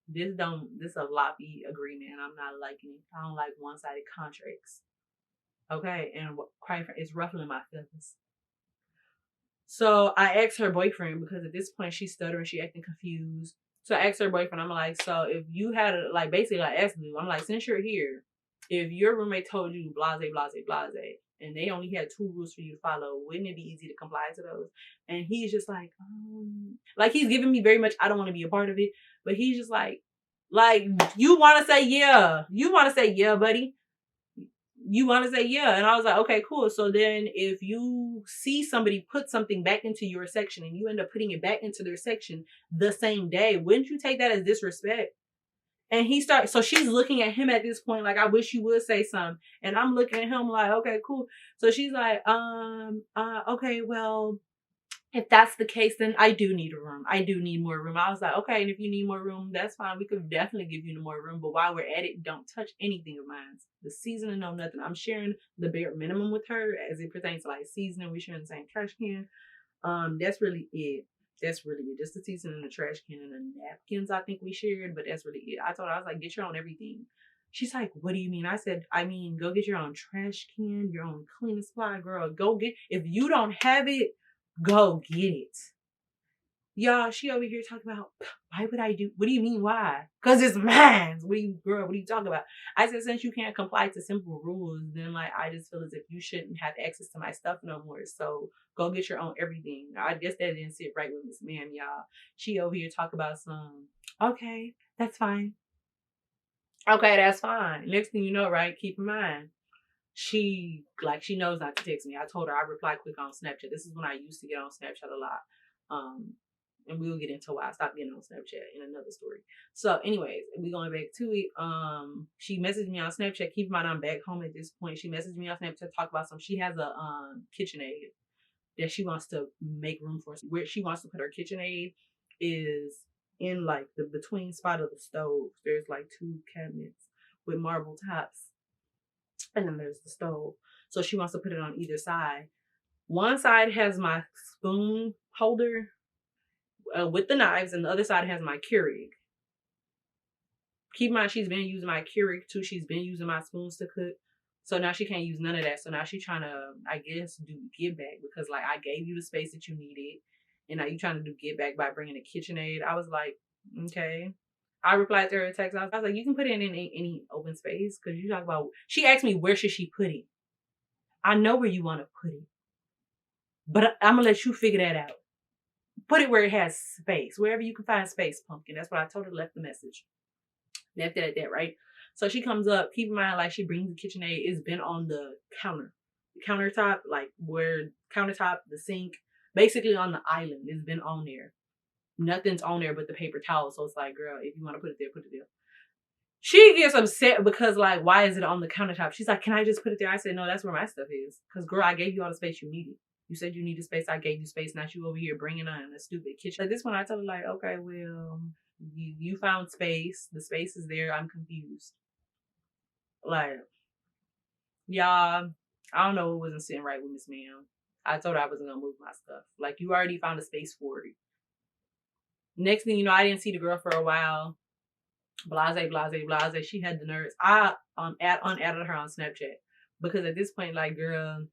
Speaker 1: This a loppy agreement, and I'm not liking it. I don't like one-sided contracts. Okay, and quite frankly, it's ruffling my feathers. So I asked her boyfriend because at this point she's stuttering, she acting confused. So I asked her boyfriend, I'm like, so if you had basically I asked him, I'm like, since you're here, if your roommate told you blase, and they only had 2 rules for you to follow, wouldn't it be easy to comply to those? And he's just like he's giving me very much, I don't want to be a part of it, but he's just like you want to say yeah, buddy. You want to say yeah. And I was like, okay, cool. So then if you see somebody put something back into your section and you end up putting it back into their section the same day, wouldn't you take that as disrespect? And so she's looking at him at this point, like, I wish you would say something. And I'm looking at him like, okay, cool. So she's like, okay, well, if that's the case, then I do need a room. I do need more room. I was like, okay, and if you need more room, that's fine. We could definitely give you more room. But while we're at it, don't touch anything of mine. The seasoning, no nothing. I'm sharing the bare minimum with her as it pertains to like seasoning. We're sharing the same trash can. That's really it. That's really it. Just the seasoning and the trash can and the napkins I think we shared, but that's really it. I told her, I was like, get your own everything. She's like, what do you mean? I said, I mean, go get your own trash can, your own cleaning supply, girl. Go get, if you don't have it, go get it. Y'all, she over here talking about, why would I do, what do you mean why? Because it's mine. What are you talking about? I said, since you can't comply to simple rules, then like, I just feel as if you shouldn't have access to my stuff no more. So go get your own everything. I guess that didn't sit right with Miss Ma'am, y'all. She over here talk about some, okay, that's fine. Okay, that's fine. Next thing you know, right, keep in mind, she knows not to text me. I told her I reply quick on Snapchat. This is when I used to get on Snapchat a lot. And we'll get into why I stopped getting on Snapchat in another story. So anyways, we going back to it. She messaged me on Snapchat. Keep in mind I'm back home at this point. She messaged me on Snapchat to talk about she has a KitchenAid that she wants to make room for. Where she wants to put her KitchenAid is in like the between spot of the stove. There's like 2 cabinets with marble tops. And then there's the stove. So she wants to put it on either side. One side has my spoon holder with the knives, and the other side has my Keurig. Keep in mind, she's been using my Keurig too. She's been using my spoons to cook. So now she can't use none of that. So now she's trying to, I guess, do give back because like I gave you the space that you needed. And now you're trying to do give back by bringing a KitchenAid. I was like, okay. I replied to her text. I was like, you can put it in any open space. Because you talk about, she asked me, where should she put it? I know where you want to put it. But I'm going to let you figure that out. Put it where it has space. Wherever you can find space, pumpkin. That's what I told her, left the message. Left it at that, right? So she comes up. Keep in mind, like, she brings the KitchenAid. It's been on the countertop, like where countertop, the sink, basically on the island. It's been on there. Nothing's on there but the paper towel. So it's like, girl, if you want to put it there, put it there. She gets upset because, like, why is it on the countertop? She's like, can I just put it there? I said, no, that's where my stuff is. Because, girl, I gave you all the space you needed. You said you needed space. I gave you space. Not you over here bringing on a stupid kitchen. Like, this one, I told her, like, okay, well, you found space. The space is there. I'm confused. Like, y'all, I don't know what wasn't sitting right with Miss Ma'am. I told her I wasn't going to move my stuff. Like, you already found a space for it. Next thing you know, I didn't see the girl for a while. Blase. She had the nerves. I unadded her on Snapchat because at this point, like, girl,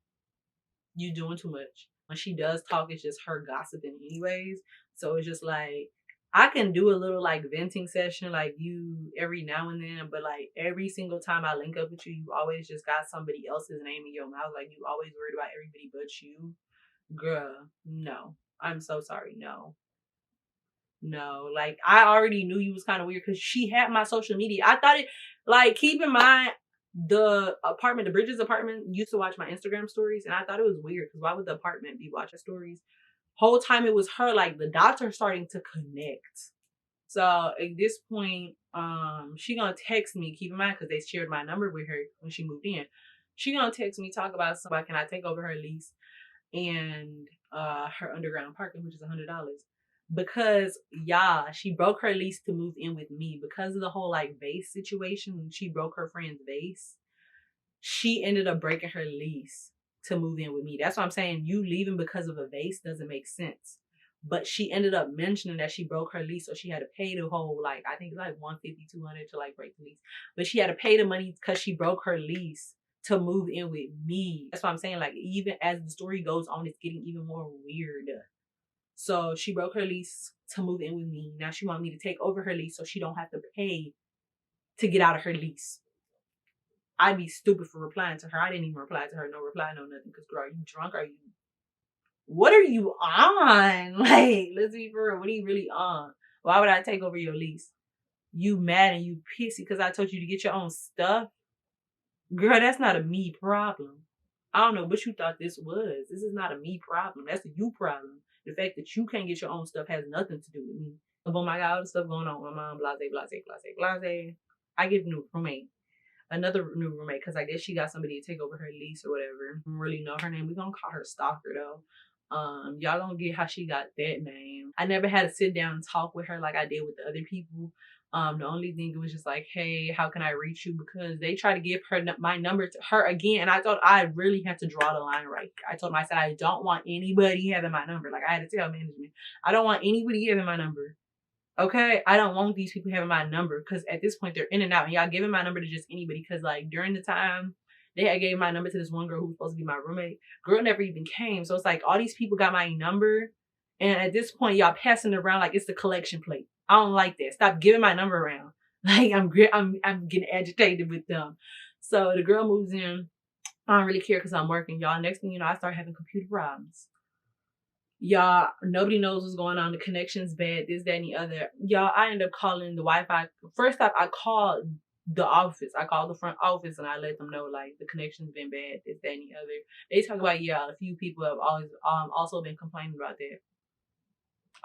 Speaker 1: you doing too much. When she does talk, it's just her gossiping anyways. So it's just like, I can do a little like venting session, like you every now and then, but like every single time I link up with you, you always just got somebody else's name in your mouth. Like you always worried about everybody but you. Girl, no. I'm so sorry. No, like I already knew you was kind of weird because she had my social media. I thought it, like, keep in mind, the Bridges apartment used to watch my Instagram stories, and I thought it was weird because why would the apartment be watching stories? Whole time it was her. Like the dots are starting to connect. So at this point, she gonna text me. Keep in mind because they shared my number with her when she moved in. She gonna text me, talk about somebody, can I take over her lease and her underground parking, which is $100. Because she broke her lease to move in with me because of the whole like vase situation. She broke her friend's vase. She ended up breaking her lease to move in with me. That's what I'm saying. You leaving because of a vase doesn't make sense. But she ended up mentioning that she broke her lease, so she had to pay the whole, like, I think it's like $150, $200 to like break the lease. But she had to pay the money because she broke her lease to move in with me. That's what I'm saying. Like, even as the story goes on, it's getting even more weird. So she broke her lease to move in with me. Now she wants me to take over her lease so she don't have to pay to get out of her lease. I'd be stupid for replying to her. I didn't even reply to her. No reply, no nothing. Because, girl, are you drunk? What are you on? Like, let's be for real. What are you really on? Why would I take over your lease? You mad and you pissy because I told you to get your own stuff? Girl, that's not a me problem. I don't know what you thought this was. This is not a me problem. That's a you problem. The fact that you can't get your own stuff has nothing to do with me. Boom, I got all the stuff going on. My mom, blase, blase, blase, blase. I get a new roommate. Another new roommate, because I guess she got somebody to take over her lease or whatever. I don't really know her name. We're gonna call her Stalker though. Y'all don't get how she got that name. I never had to sit down and talk with her like I did with the other people. The only thing, it was just like, hey, how can I reach you? Because they try to give her my number to her again, and I thought I really had to draw the line right here. I told them, I said, I don't want anybody having my number. Like, I had to tell management, I don't want anybody having my number. Okay, I don't want these people having my number, because at this point they're in and out, and y'all giving my number to just anybody. Because like during the time they had gave my number to this one girl who was supposed to be my roommate, girl never even came. So it's like all these people got my number, and at this point y'all passing it around like it's the collection plate. I don't like that. Stop giving my number around. Like I'm getting agitated with them. So the girl moves in. I don't really care because I'm working, y'all. Next thing you know, I start having computer problems. Y'all, nobody knows what's going on. The connection's bad, this, that, and the other. Y'all, I end up calling the Wi-Fi. First off, I called the office. I called the front office and I let them know, like, the connection's been bad, this, that, and the other. They talk about, yeah, a few people have always also been complaining about that.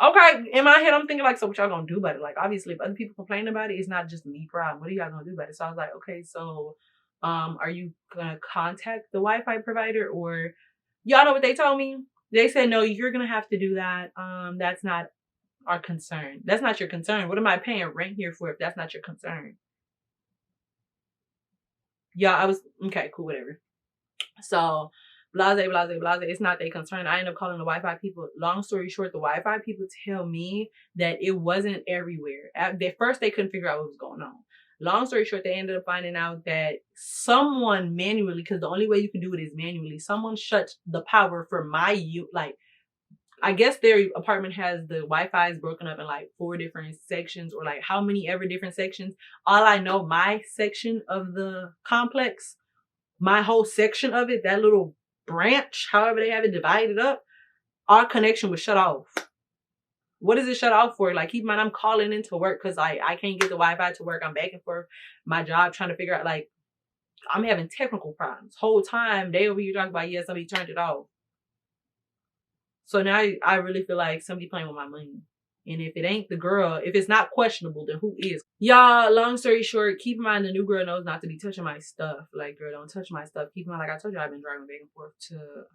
Speaker 1: Okay, in my head, I'm thinking, like, so what y'all gonna do about it? Like, obviously, if other people complain about it, it's not just me problem. What are y'all gonna do about it? So I was like, okay, so, are you gonna contact the Wi-Fi provider? Or, y'all know what they told me? They said, no, you're gonna have to do that. That's not our concern. That's not your concern. What am I paying rent here for if that's not your concern? Yeah, I was, okay, cool, whatever. So, blase, blase, blase. It's not their concern. I end up calling the Wi-Fi people. Long story short, the Wi-Fi people tell me that it wasn't everywhere. At first, they couldn't figure out what was going on. Long story short, they ended up finding out that someone manually, because the only way you can do it is manually, someone shut the power for my like, I guess their apartment has the Wi-Fi is broken up in like 4 different sections, or like how many ever different sections. All I know, my section of the complex, my whole section of it, that little branch, however they have it divided up, our connection was shut off. What is it shut off for? Like, keep in mind, I'm calling into work because I can't get the Wi-Fi to work. I'm back and forth my job trying to figure out, like, I'm having technical problems. Whole time they over here talking about, yeah, somebody turned it off. So now I really feel like somebody playing with my money. And if it ain't the girl, if it's not questionable, then who is? Y'all, long story short, keep in mind the new girl knows not to be touching my stuff. Like, girl, don't touch my stuff. Keep in mind, like I told you, I've been driving back and forth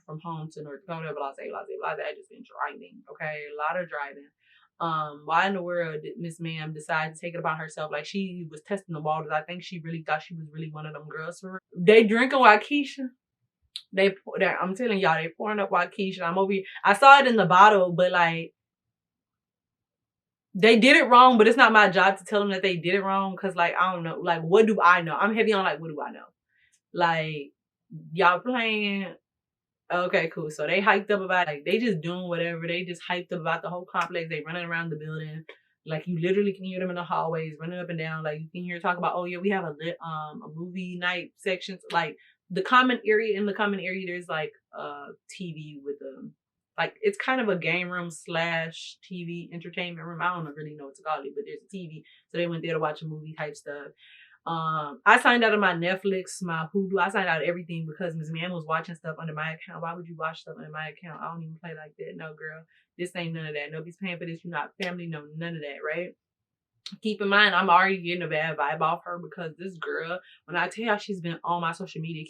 Speaker 1: from home to North Dakota, blah, blah, blah, blah, blah. I just been driving, okay? A lot of driving. Why in the world did Miss Ma'am decide to take it upon herself? Like, she was testing the waters. I think she really thought she was really one of them girls for real. They drinking Waukesha. I'm telling y'all, they pouring up Waukesha. I'm over here. I saw it in the bottle, but like, they did it wrong, but it's not my job to tell them that they did it wrong. Cause like, I don't know. Like, what do I know? I'm heavy on like, what do I know? Like, y'all playing. Okay, cool. So they hyped up about, like, they just doing whatever. They just hyped up about the whole complex. They running around the building. Like, you literally can hear them in the hallways running up and down. Like, you can hear talk about, oh yeah, we have a movie night section. Like, the common area, there's like TV with like, it's kind of a game room / TV entertainment room. I don't really know what to call it, but there's a TV. So they went there to watch a movie type stuff. I signed out of my Netflix, my Hulu. I signed out of everything because Ms. Man was watching stuff under my account. Why would you watch stuff under my account? I don't even play like that. No, girl. This ain't none of that. Nobody's paying for this. You're not family. No, none of that, right? Keep in mind, I'm already getting a bad vibe off her because this girl, when I tell you she's been on my social media,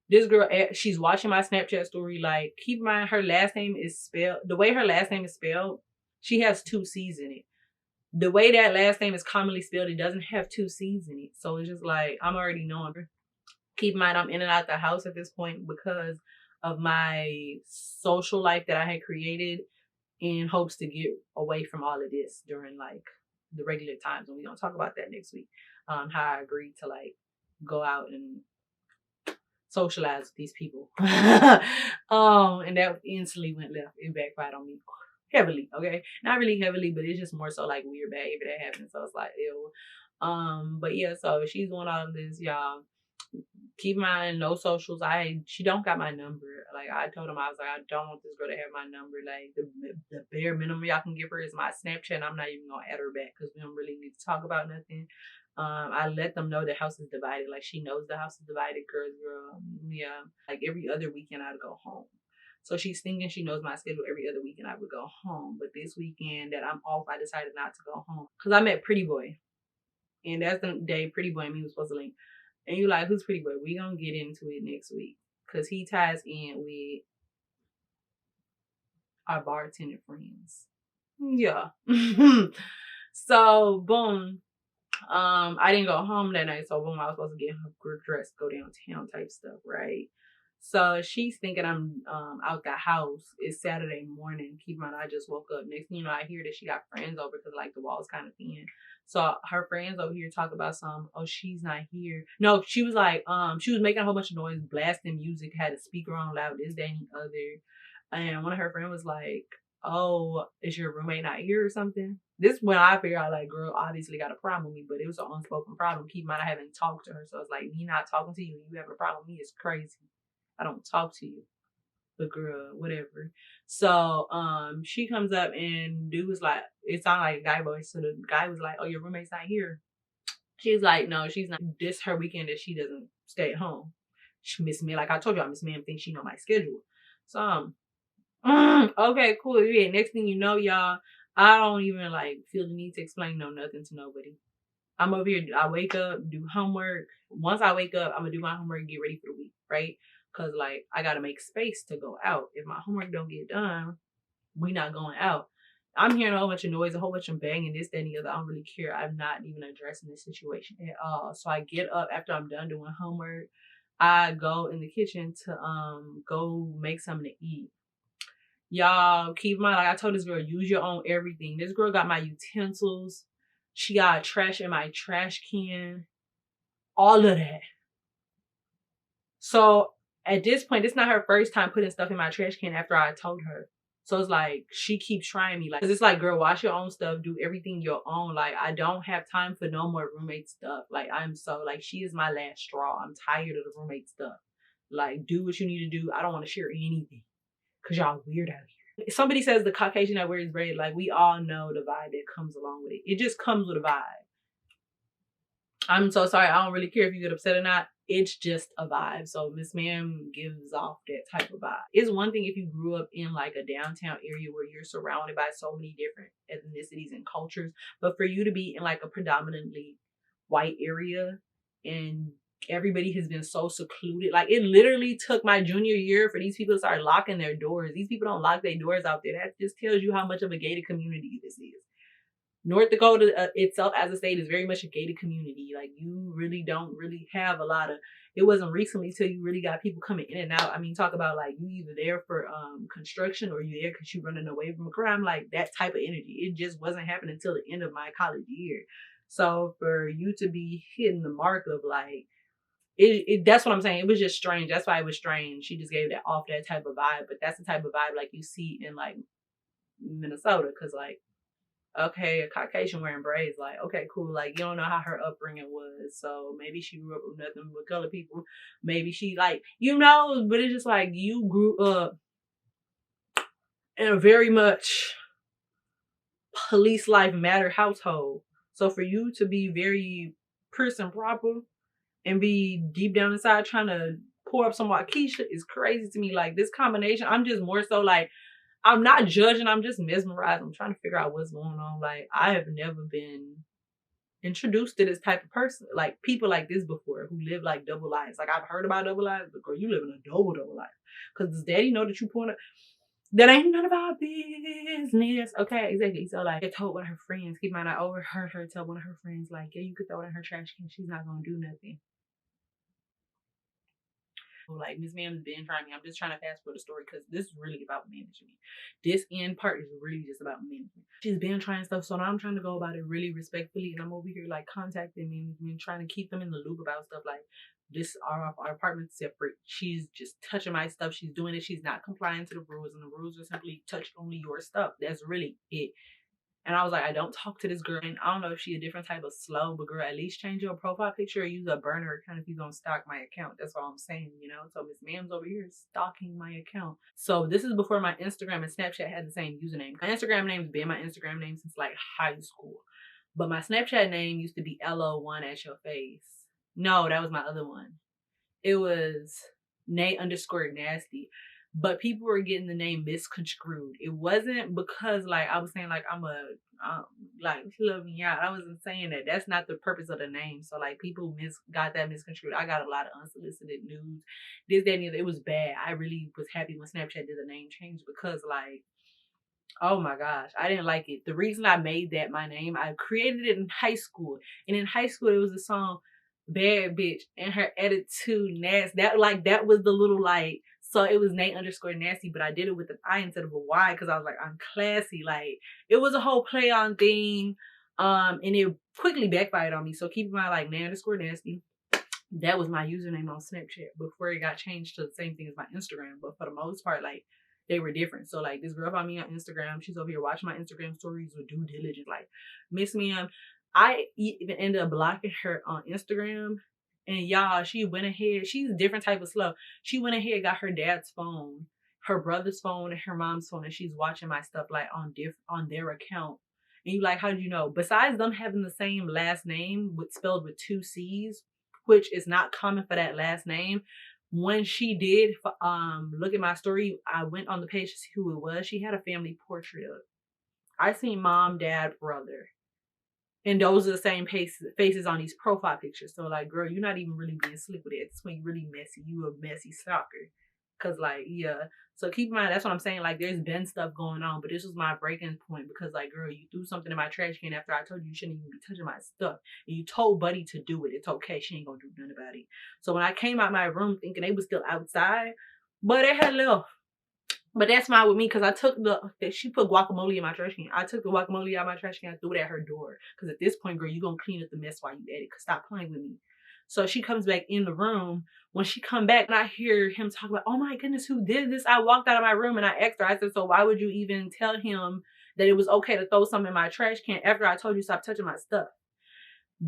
Speaker 1: this girl, she's watching my Snapchat story. Like, keep in mind, her last name is spelled, the way her last name is spelled, she has 2 C's in it. The way that last name is commonly spelled, it doesn't have 2 C's in it. So it's just like, I'm already knowing her. Keep in mind, I'm in and out the house at this point because of my social life that I had created in hopes to get away from all of this during like the regular times. And we're going to talk about that next week. How I agreed to like go out and socialize with these people. And that instantly went left. It backfired on me heavily, okay? Not really heavily, but it's just more so like weird behavior that happened. So it's like, ew. But yeah, so she's doing all of this, y'all. Keep in mind, no socials. She don't got my number. Like, I told him, I was like, I don't want this girl to have my number. Like, the bare minimum y'all can give her is my Snapchat. And I'm not even gonna add her back because we don't really need to talk about nothing. I let them know the house is divided. Like, she knows the house is divided, girl. Yeah. Like, every other weekend I'd go home. So she's thinking she knows my schedule. Every other weekend I would go home. But this weekend that I'm off, I decided not to go home. Because I met Pretty Boy. And that's the day Pretty Boy and me was supposed to link. And you're like, who's Pretty Boy? We gonna get into it next week. Because he ties in with our bartender friends. Yeah. So, boom. I didn't go home that night, so boom, I was supposed to get her dressed, go downtown type stuff, right? So she's thinking I'm out the house. It's Saturday morning. Keep in mind, I just woke up. Next thing you know, I hear that she got friends over because like the wall's kind of thin. So her friends over here talk about oh, she's not here. No, she was like, she was making a whole bunch of noise, blasting music, had a speaker on loud, this, that, and the other. And one of her friends was like, oh, is your roommate not here or something? This when I figured out, like, girl obviously got a problem with me, but it was an unspoken problem. Keep in mind, I haven't talked to her. So it's like, me not talking to you and you having a problem with me is crazy. I don't talk to you. But girl, whatever. So she comes up and dude was like, it sounded like a guy voice. So the guy was like, oh, your roommate's not here. She's like, no, she's not. This her weekend that she doesn't stay at home. She Miss Me, like I told y'all, Miss Ma'am thinks she know my schedule. So okay, cool. Yeah, next thing you know, y'all, I don't even like feel the need to explain nothing to nobody. I'm over here. I wake up, do homework. Once I wake up, I'm gonna do my homework and get ready for the week, right? Cause like I gotta make space to go out. If my homework don't get done, we not going out. I'm hearing a whole bunch of noise, a whole bunch of banging, this, that, and the other. I don't really care. I'm not even addressing this situation at all. So I get up after I'm done doing homework. I go in the kitchen to go make something to eat. Y'all, keep in mind, like I told this girl, use your own everything. This girl got my utensils. She got trash in my trash can. All of that. So at this point, it's not her first time putting stuff in my trash can after I told her. So it's like, she keeps trying me. Like, cause it's like, girl, wash your own stuff. Do everything your own. Like, I don't have time for no more roommate stuff. Like, I'm so, like, she is my last straw. I'm tired of the roommate stuff. Like, do what you need to do. I don't want to share anything. Cause y'all weird out here. Somebody says the Caucasian that wears braid, like we all know the vibe that comes along with it. It just comes with a vibe. I'm so sorry. I don't really care if you get upset or not. It's just a vibe. So Miss Ma'am gives off that type of vibe. It's one thing if you grew up in like a downtown area where you're surrounded by so many different ethnicities and cultures, but for you to be in like a predominantly white area and everybody has been so secluded. Like it literally took my junior year for these people to start locking their doors. These people don't lock their doors out there. That just tells you how much of a gated community this is. North Dakota itself as a state is very much a gated community. Like you really don't really have a lot of, it wasn't recently till you really got people coming in and out. I mean, talk about like you either there for construction or you there because you running away from a crime, like that type of energy. It just wasn't happening until the end of my college year. So for you to be hitting the mark of like, that's what I'm saying. It was just strange. That's why it was strange. She just gave that off that type of vibe. But that's the type of vibe like you see in like Minnesota. Cause like, okay, a Caucasian wearing braids, like, okay, cool. Like, you don't know how her upbringing was. So maybe she grew up with nothing but colored people. Maybe she, like, you know, but it's just like you grew up in a very much police life matter household. So for you to be very person proper and be deep down inside trying to pour up some Waukesha is crazy to me. Like, this combination, I'm just more so like, I'm not judging. I'm just mesmerized. I'm trying to figure out what's going on. Like, I have never been introduced to this type of person. Like, people like this before who live like double lives. Like, I've heard about double lives, but girl, you live in a double life. Because does daddy know that you pouring up? That ain't none of our business. Okay, exactly. So, like, I told one of her friends, keep in mind, I overheard her tell one of her friends, like, yeah, you could throw it in her trash can. She's not going to do nothing. Like, Miss Ma'am's been trying me. I'm just trying to fast forward the story because this is really about management. This end part is really just about management. She's been trying stuff, so now I'm trying to go about it really respectfully, and I'm over here like contacting management, trying to keep them in the loop about stuff like this. Our apartment's separate. She's just touching my stuff. She's doing it. She's not complying to the rules, and the rules are simply touch only your stuff. That's really it. And I was like, I don't talk to this girl. And I don't know if she's a different type of slow, but girl, at least change your profile picture or use a burner account if you're going to stalk my account. That's all I'm saying, you know? So Miss Ma'am's over here stalking my account. So this is before my Instagram and Snapchat had the same username. My Instagram name's been my Instagram name since like high school. But my Snapchat name used to be LO1 at your face. No, that was my other one. It was Nae_nasty. but people were getting the name misconstrued. It wasn't because like I was saying like I'm a like love me out. I wasn't saying that. That's not the purpose of the name. So like people got that misconstrued. I got a lot of unsolicited news. This, that, and the other. It was bad. I really was happy when Snapchat did the name change because like, oh my gosh, I didn't like it. The reason I made that my name, I created it in high school. And in high school, it was a song, Bad Bitch, and her attitude nasty. That was the little like, so it was Nate_nasty, but I did it with an I instead of a Y because I was like, I'm classy. Like, it was a whole play on thing. And it quickly backfired on me. So keep in mind, like, Nate_nasty. That was my username on Snapchat before it got changed to the same thing as my Instagram. But for the most part, like, they were different. So like this girl found me on Instagram. She's over here watching my Instagram stories with due diligence. Like, Miss Ma'am, I even ended up blocking her on Instagram. And y'all, she went ahead. She's a different type of slow. She went ahead, got her dad's phone, her brother's phone, and her mom's phone, and she's watching my stuff like on their account. And you like, how do you know? Besides them having the same last name spelled with 2 C's, which is not common for that last name. When she did look at my story, I went on the page to see who it was. She had a family portrait of. I seen mom, dad, brother. And those are the same faces on these profile pictures. So like, girl, you're not even really being slick with it. It's when you're really messy. You a messy stalker. Cause like, yeah. So keep in mind, that's what I'm saying. Like, there's been stuff going on, but this was my breaking point because like, girl, you threw something in my trash can after I told you shouldn't even be touching my stuff. And you told Buddy to do it. It's okay. She ain't gonna do nothing about it. So when I came out my room thinking they was still outside, but they had left. But that's fine with me because I took she put guacamole in my trash can. I took the guacamole out of my trash can and threw it at her door. Because at this point, girl, you gonna clean up the mess while you at it. Cause stop playing with me. So she comes back in the room. When she come back and I hear him talk about, oh my goodness, who did this? I walked out of my room and I asked her, I said, so why would you even tell him that it was okay to throw something in my trash can after I told you stop touching my stuff?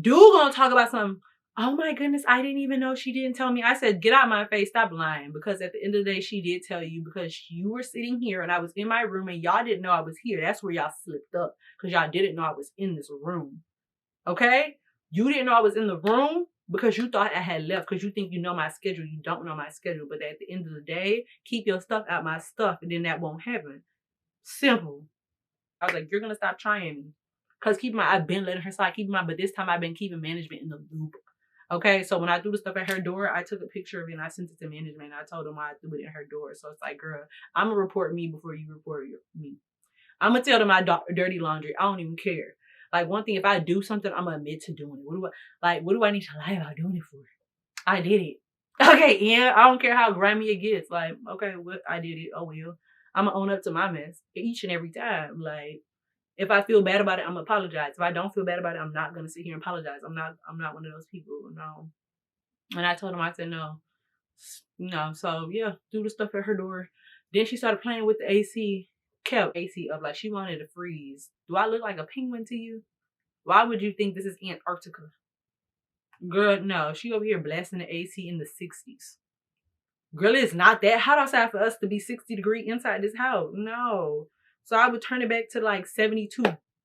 Speaker 1: Dude gonna talk about something. Oh my goodness, I didn't even know she didn't tell me. I said, get out my face, stop lying. Because at the end of the day, she did tell you because you were sitting here and I was in my room and y'all didn't know I was here. That's where y'all slipped up because y'all didn't know I was in this room. Okay? You didn't know I was in the room because you thought I had left because you think you know my schedule. You don't know my schedule. But at the end of the day, keep your stuff out my stuff and then that won't happen. Simple. I was like, you're going to stop trying me. Because keep in mind, I've been letting her slide. Keep in mind, but this time I've been keeping management in the loop. Okay, so when I threw the stuff at her door, I took a picture of it and I sent it to management. And I told them I threw it in her door. So it's like, girl, I'm going to report me before you report me. I'm going to tell them my dirty laundry. I don't even care. Like, one thing, if I do something, I'm going to admit to doing it. What do I need to lie about doing it for? I did it. Okay, yeah, I don't care how grimy it gets. Like, okay, what I did it. Oh, well. I'm going to own up to my mess each and every time. Like, if I feel bad about it, I'm gonna apologize. If I don't feel bad about it, I'm not gonna sit here and apologize. I'm not one of those people. No. And I told him, I said no. No. So yeah, threw the stuff at her door. Then she started playing with the AC, kept AC up like she wanted to freeze. Do I look like a penguin to you? Why would you think this is Antarctica? Girl, no. She over here blasting the AC in the 60s. Girl, it's not that hot outside for us to be 60 degrees inside this house. No. So I would turn it back to like 72.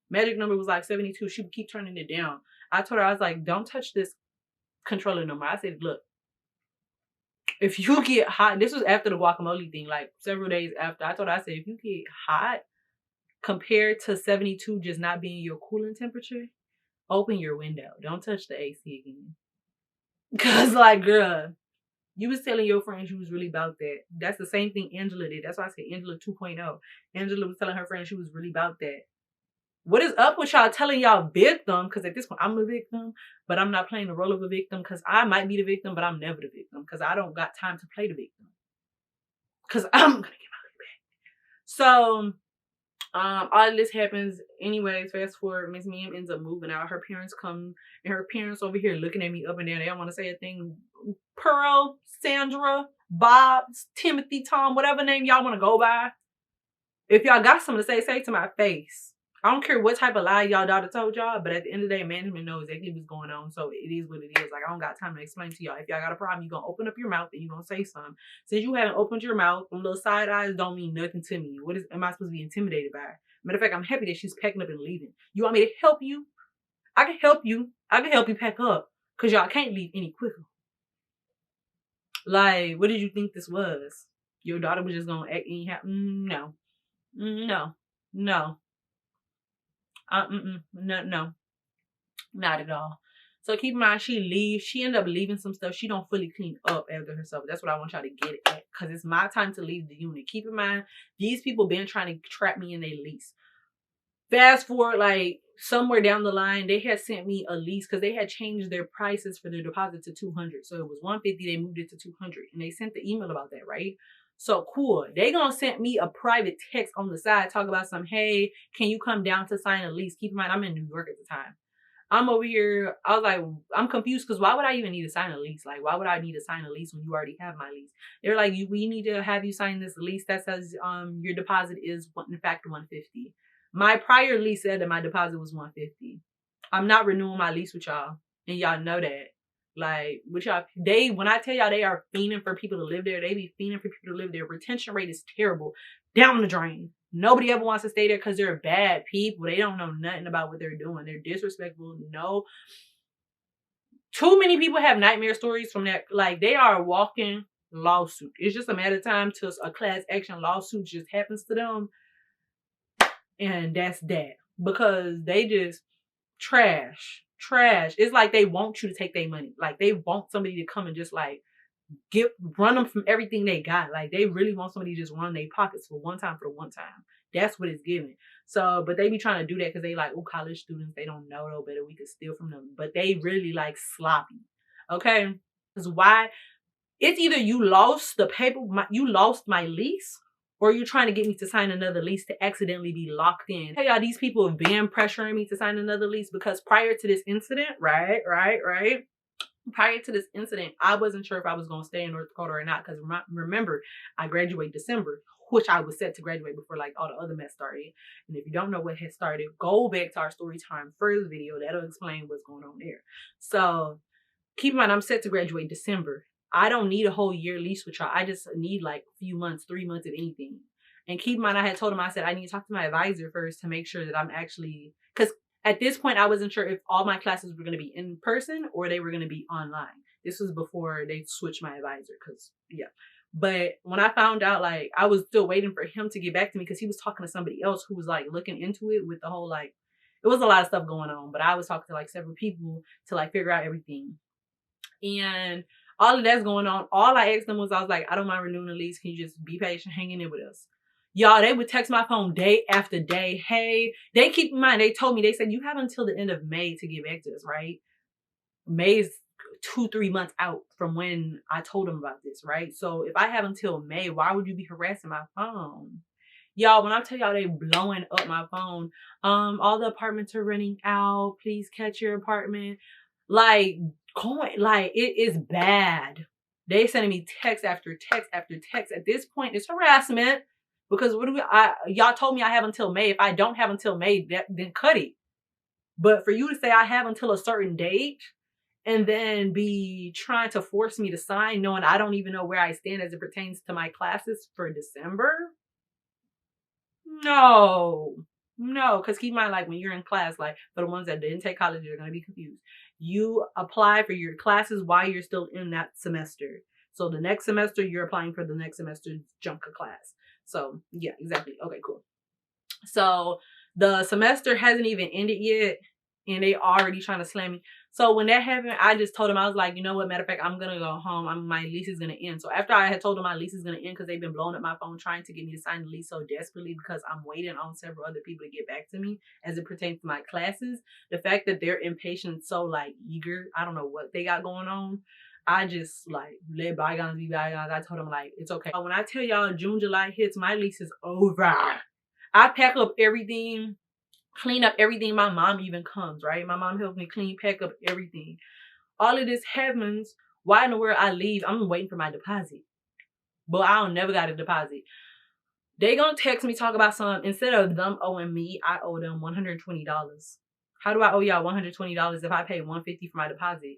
Speaker 1: Magic number was like 72. She would keep turning it down. I told her, I was like, don't touch this controller no more. I said, look, if you get hot, this was after the guacamole thing, like several days after. I told her, I said, if you get hot compared to 72 just not being your cooling temperature, open your window. Don't touch the AC again. Because like, girl, you was telling your friends you was really about that. That's the same thing Angela did. That's why I said Angela 2.0. Angela was telling her friends she was really about that. What is up with y'all telling y'all victim? Because at this point, I'm a victim, but I'm not playing the role of a victim because I might be the victim, but I'm never the victim because I don't got time to play the victim. Because I'm going to get my money back. So, all this happens. Anyways, fast forward, Miss Ma'am ends up moving out. Her parents come, and her parents over here looking at me up and down. They don't want to say a thing. Pearl, Sandra, Bob, Timothy, Tom, whatever name y'all want to go by. If y'all got something to say to my face. I don't care what type of lie y'all daughter told y'all, but at the end of the day, management knows exactly what's going on. So it is what it is. Like, I don't got time to explain to y'all. If y'all got a problem, you're going to open up your mouth and you're going to say something. Since you haven't opened your mouth, them little side eyes don't mean nothing to me. Am I supposed to be intimidated by? Matter of fact, I'm happy that she's packing up and leaving. You want me to help you? I can help you. I can help you pack up. Because y'all can't leave any quicker. Like, what did you think this was? Your daughter was just gonna act anyhow. No. No. No. No. Not at all. So keep in mind, she leaves. She ended up leaving some stuff. She don't fully clean up after herself. That's what I want y'all to get at. Because it's my time to leave the unit. Keep in mind, these people been trying to trap me in their lease. Fast forward, like, somewhere down the line, they had sent me a lease because they had changed their prices for their deposit to $200. So it was $150. They moved it to $200. And they sent the email about that, right? So cool. They gonna send me a private text on the side, talk about some, hey, can you come down to sign a lease? Keep in mind, I'm in New York at the time. I'm over here. I was like, I'm confused because why would I even need to sign a lease? Like, why would I need to sign a lease when you already have my lease? They're like, we need to have you sign this lease that says your deposit is in fact $150. My prior lease said that my deposit was $150. I'm not renewing my lease with y'all, and y'all know that. Like, with y'all, when I tell y'all they are fiending for people to live there, they be fiending for people to live there. Retention rate is terrible, down the drain. Nobody ever wants to stay there because they're bad people. They don't know nothing about what they're doing. They're disrespectful. No. Too many people have nightmare stories from that. Like, they are a walking lawsuit. It's just a matter of time till a class action lawsuit just happens to them. And that's that. Because they just trash. It's like they want you to take their money. Like, they want somebody to come and just like run them from everything they got. Like, they really want somebody to just run their pockets for one time. That's what it's giving. So, but they be trying to do that because they like, oh, college students, they don't know no better. We could steal from them. But they really like sloppy. Okay? Because why? It's either you lost the paper, you lost my lease, or you're trying to get me to sign another lease to accidentally be locked in. Hey, y'all, these people have been pressuring me to sign another lease because prior to this incident, right? Prior to this incident, I wasn't sure if I was going to stay in North Dakota or not because remember, I graduate December, which I was set to graduate before like all the other mess started. And if you don't know what had started, go back to our story time first video. That'll explain what's going on there. So keep in mind, I'm set to graduate December. I don't need a whole year lease with y'all. I just need like a few months, 3 months if anything. And keep in mind, I had told him, I said, I need to talk to my advisor first to make sure that I'm actually, because at this point, I wasn't sure if all my classes were going to be in person or they were going to be online. This was before they switched my advisor because, yeah. But when I found out, like, I was still waiting for him to get back to me because he was talking to somebody else who was, like, looking into it with the whole, like, it was a lot of stuff going on. But I was talking to, like, several people to, like, figure out everything. And all of that's going on. All I asked them was, I was like, I don't mind renewing the lease. Can you just be patient, hanging in with us? Y'all, they would text my phone day after day. Hey, they keep in mind, they told me, they said, you have until the end of May to get back to us, right? May's 2-3 months out from when I told them about this, right? So if I have until May, why would you be harassing my phone? Y'all, when I tell y'all they blowing up my phone, all the apartments are running out. Please catch your apartment. Like, it is bad. They sending me text after text after text. At this point, it's harassment. Because y'all told me I have until May. If I don't have until May, then cut it. But for you to say I have until a certain date and then be trying to force me to sign knowing I don't even know where I stand as it pertains to my classes for December? No. Because keep in mind, like, when you're in class, like, for the ones that didn't take college, you're going to be confused. You apply for your classes while you're still in that semester. So the next semester, you're applying for the next semester's chunk of class. So, yeah, exactly. Okay, cool. So, the semester hasn't even ended yet, and they already trying to slam me. So, when that happened, I just told them, I was like, you know what, matter of fact, I'm going to go home. My lease is going to end. So, after I had told them my lease is going to end because they've been blowing up my phone trying to get me to sign the lease so desperately because I'm waiting on several other people to get back to me as it pertains to my classes. The fact that they're impatient, so, like, eager, I don't know what they got going on. I just, like, let bygones be bygones. I told them, like, it's okay. When I tell y'all June, July hits, my lease is over. I pack up everything, clean up everything. My mom even comes, right? My mom helps me clean, pack up everything. All of this happens. Why in the world I leave? I'm waiting for my deposit. But I don't never got a deposit. They gonna text me, talk about some, instead of them owing me, I owe them $120. How do I owe y'all $120 if I pay $150 for my deposit?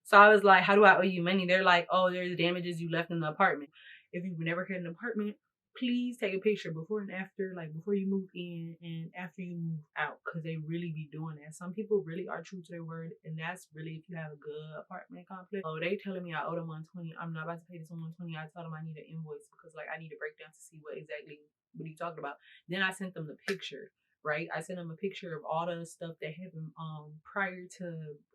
Speaker 1: So I was like, how do I owe you money? They're like, oh, there's damages you left in the apartment. If you've never had an apartment, please take a picture before and after, like before you move in and after you move out, because they really be doing that. Some people really are true to their word, and that's really if you have a good apartment complex. Oh, they telling me I owe them 120. I'm not about to pay this 120. I told them I need an invoice because like I need a breakdown to see what are you talking about. Then I sent them the picture. Right, I sent them a picture of all the stuff that happened prior to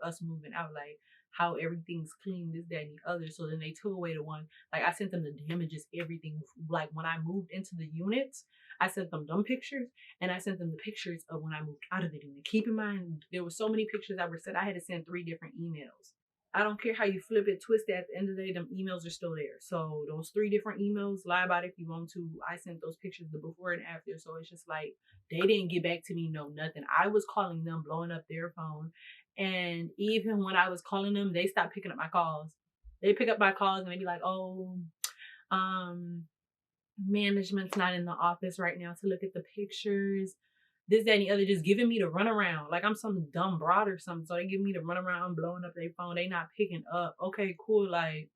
Speaker 1: us moving out, like how everything's clean, this, that, and the other. So then they took away the one, like I sent them the damages, everything. Like when I moved into the units, I sent them pictures, and I sent them the pictures of when I moved out of the unit. Keep in mind, there were so many pictures that were sent, I had to send 3 different emails. I don't care how you flip it, twist it, at the end of the day, them emails are still there. So those 3 different emails, lie about it if you want to. I sent those pictures the before and after. So it's just like, they didn't get back to me, no nothing. I was calling them, blowing up their phone. And even when I was calling them, they stopped picking up my calls. They pick up my calls and they be like, oh, management's not in the office right now to look at the pictures. This, that, and the other, just giving me the runaround. Like I'm some dumb broad or something. So they give me the runaround, blowing up their phone. They not picking up. Okay, cool. Like,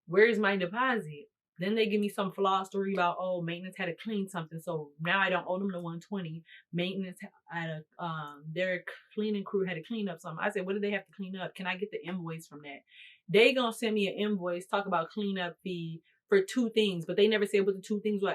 Speaker 1: where's my deposit? Then they give me some flawed story about, oh, maintenance had to clean something. So now I don't owe them the 120. Maintenance had a, their cleaning crew had to clean up something. I said, what did they have to clean up? Can I get the invoice from that? They gonna send me an invoice, talk about cleanup fee for 2 things, but they never said what the 2 things were.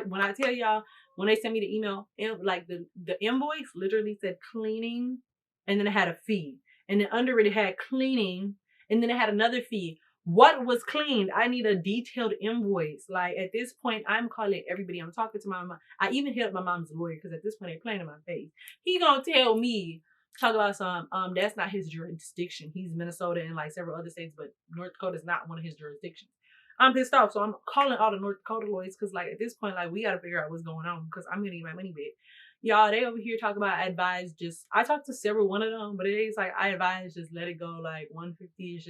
Speaker 1: When I tell y'all, when they sent me the email, like the invoice literally said cleaning, and then it had a fee, and then under it had cleaning, and then it had another fee. What was cleaned? I need a detailed invoice. Like at this point, I'm calling everybody. I'm talking to my mom. I even hit up my mom's lawyer because at this point they're playing in my face. He gonna tell me, talk about some that's not his jurisdiction. He's Minnesota and like several other states, but North Dakota is not one of his jurisdictions. I'm pissed off, so I'm calling all the North Dakota lawyers because like at this point, like we gotta figure out what's going on because I'm gonna get my money back. Y'all, they over here talking about advise. Just I talked to several one of them, but it is like I advise just let it go. Like 150 is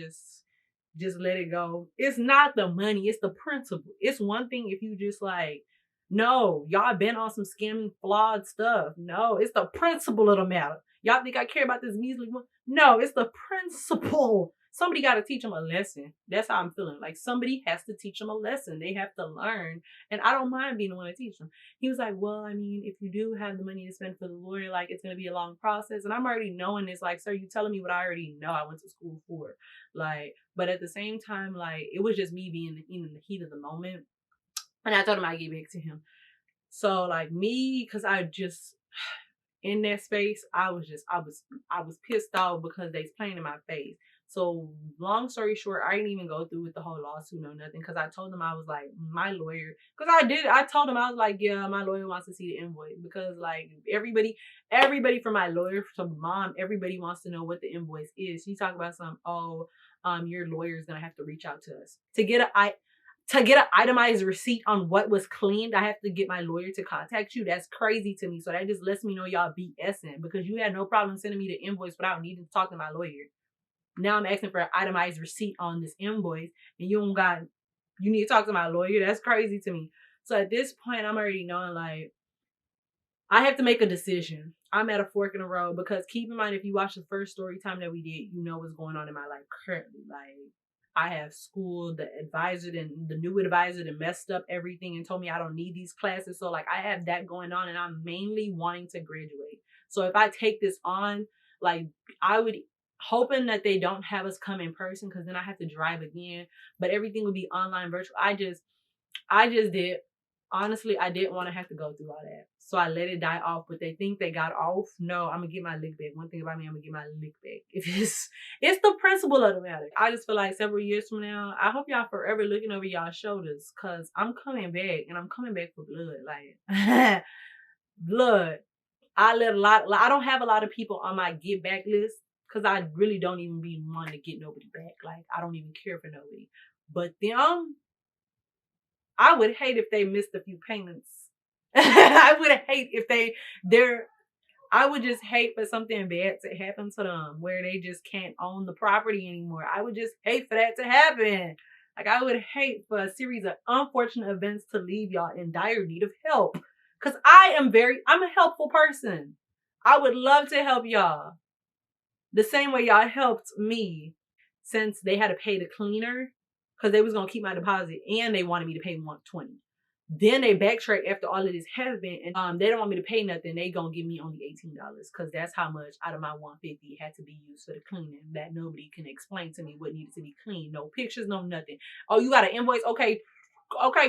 Speaker 1: just let it go. It's not the money, it's the principle. It's one thing if you just like, no, y'all been on some scamming, flawed stuff. No, it's the principle of the matter. Y'all think I care about this measly one? No, it's the principle. Somebody got to teach them a lesson. That's how I'm feeling. Like somebody has to teach them a lesson. They have to learn. And I don't mind being the one to teach them. He was like, well, I mean, if you do have the money to spend for the lawyer, like it's going to be a long process. And I'm already knowing this. Like, sir, you telling me what I already know I went to school for. Like, but at the same time, like it was just me being in the heat of the moment. And I told him I'd get back to him. So like me, because I just in that space, I was pissed off because they's playing in my face. So long story short, I didn't even go through with the whole lawsuit or nothing because I told them I was like, my lawyer, because I told them I was like, yeah, my lawyer wants to see the invoice because like everybody from my lawyer to mom, everybody wants to know what the invoice is. She talked about some, your lawyer is going to have to reach out to us to get an itemized receipt on what was cleaned. I have to get my lawyer to contact you. That's crazy to me. So that just lets me know y'all BSing because you had no problem sending me the invoice without needing to talk to my lawyer. Now I'm asking for an itemized receipt on this invoice and you need to talk to my lawyer. That's crazy to me. So at this point, I'm already knowing like I have to make a decision. I'm at a fork in the road because keep in mind, if you watch the first story time that we did, you know what's going on in my life currently. Like I have school, the new advisor that messed up everything and told me I don't need these classes. So like I have that going on and I'm mainly wanting to graduate. So if I take this on, like I would hoping that they don't have us come in person because then I have to drive again, but everything would be online virtual. I just did. Honestly, I didn't want to have to go through all that. So I let it die off, but they think they got off. No, I'm going to get my lick back. One thing about me, I'm going to get my lick back. It's the principle of the matter. I just feel like several years from now, I hope y'all forever looking over y'all's shoulders because I'm coming back and I'm coming back for blood. Like, blood. I don't have a lot of people on my get back list because I really don't even be wanting to get nobody back. Like, I don't even care for nobody. But them, I would hate if they missed a few payments. I would hate if I would just hate for something bad to happen to them where they just can't own the property anymore. I would just hate for that to happen. Like I would hate for a series of unfortunate events to leave y'all in dire need of help. Cause I'm a helpful person. I would love to help y'all. The same way y'all helped me since they had to pay the cleaner. because they was gonna keep my deposit and they wanted me to pay $120. Then they backtrack after all of this happened, and they don't want me to pay nothing. They gonna give me only $18 because that's how much out of my $150 had to be used for the cleaning. That nobody can explain to me what needed to be cleaned. No pictures, no nothing. Oh, you got an invoice? Okay,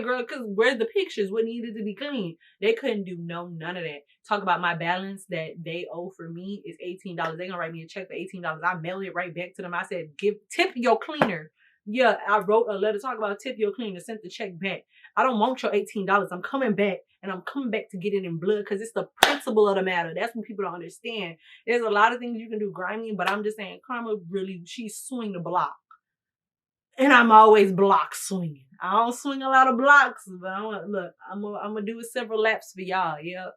Speaker 1: girl, because where's the pictures? What needed to be cleaned? They couldn't do none of that. Talk about my balance that they owe for me is $18. They gonna write me a check for $18. I mail it right back to them. I said, tip your cleaner. Yeah, I wrote a letter talking about tip your cleaner, sent the check back. I don't want your $18. I'm coming back, and I'm coming back to get it in blood because it's the principle of the matter. That's what people don't understand. There's a lot of things you can do grimy, but I'm just saying Karma really, she's swinging the block. And I'm always block swinging. I don't swing a lot of blocks, but I'm gonna do several laps for y'all, yeah.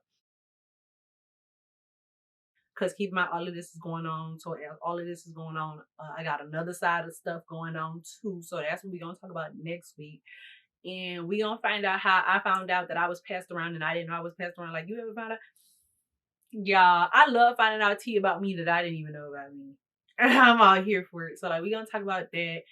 Speaker 1: Because keep in mind, all of this is going on. So all of this is going on. I got another side of stuff going on too. So that's what we're going to talk about next week. And we're going to find out how I found out that I was passed around and I didn't know I was passed around. Like, you ever found out? Yeah, I love finding out tea about me that I didn't even know about me. I'm all here for it. So like, we're going to talk about that.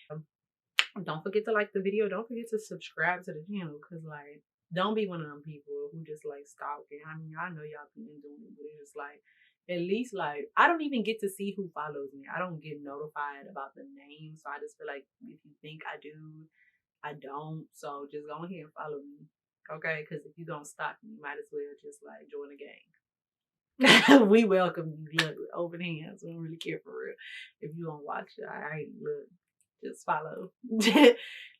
Speaker 1: Don't forget to like the video. Don't forget to subscribe to the channel. Because like, don't be one of them people who just like stalking. I mean, I know y'all been doing it, but it's like, at least like, I don't even get to see who follows me. I don't get notified about the name. So I just feel like if you think I do, I don't. So just go ahead and follow me. Okay? Because if you don't stalk me, you might as well just like join the gang. We welcome you. Look, open hands. We don't really care for real. If you don't watch it, I look, just follow.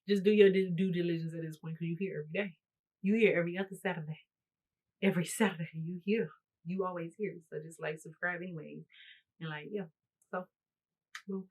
Speaker 1: Just do your due diligence at this point because you here every day. You here every other Saturday. Every Saturday you here. You always here. So just like subscribe anyways. And like, yeah. So boom.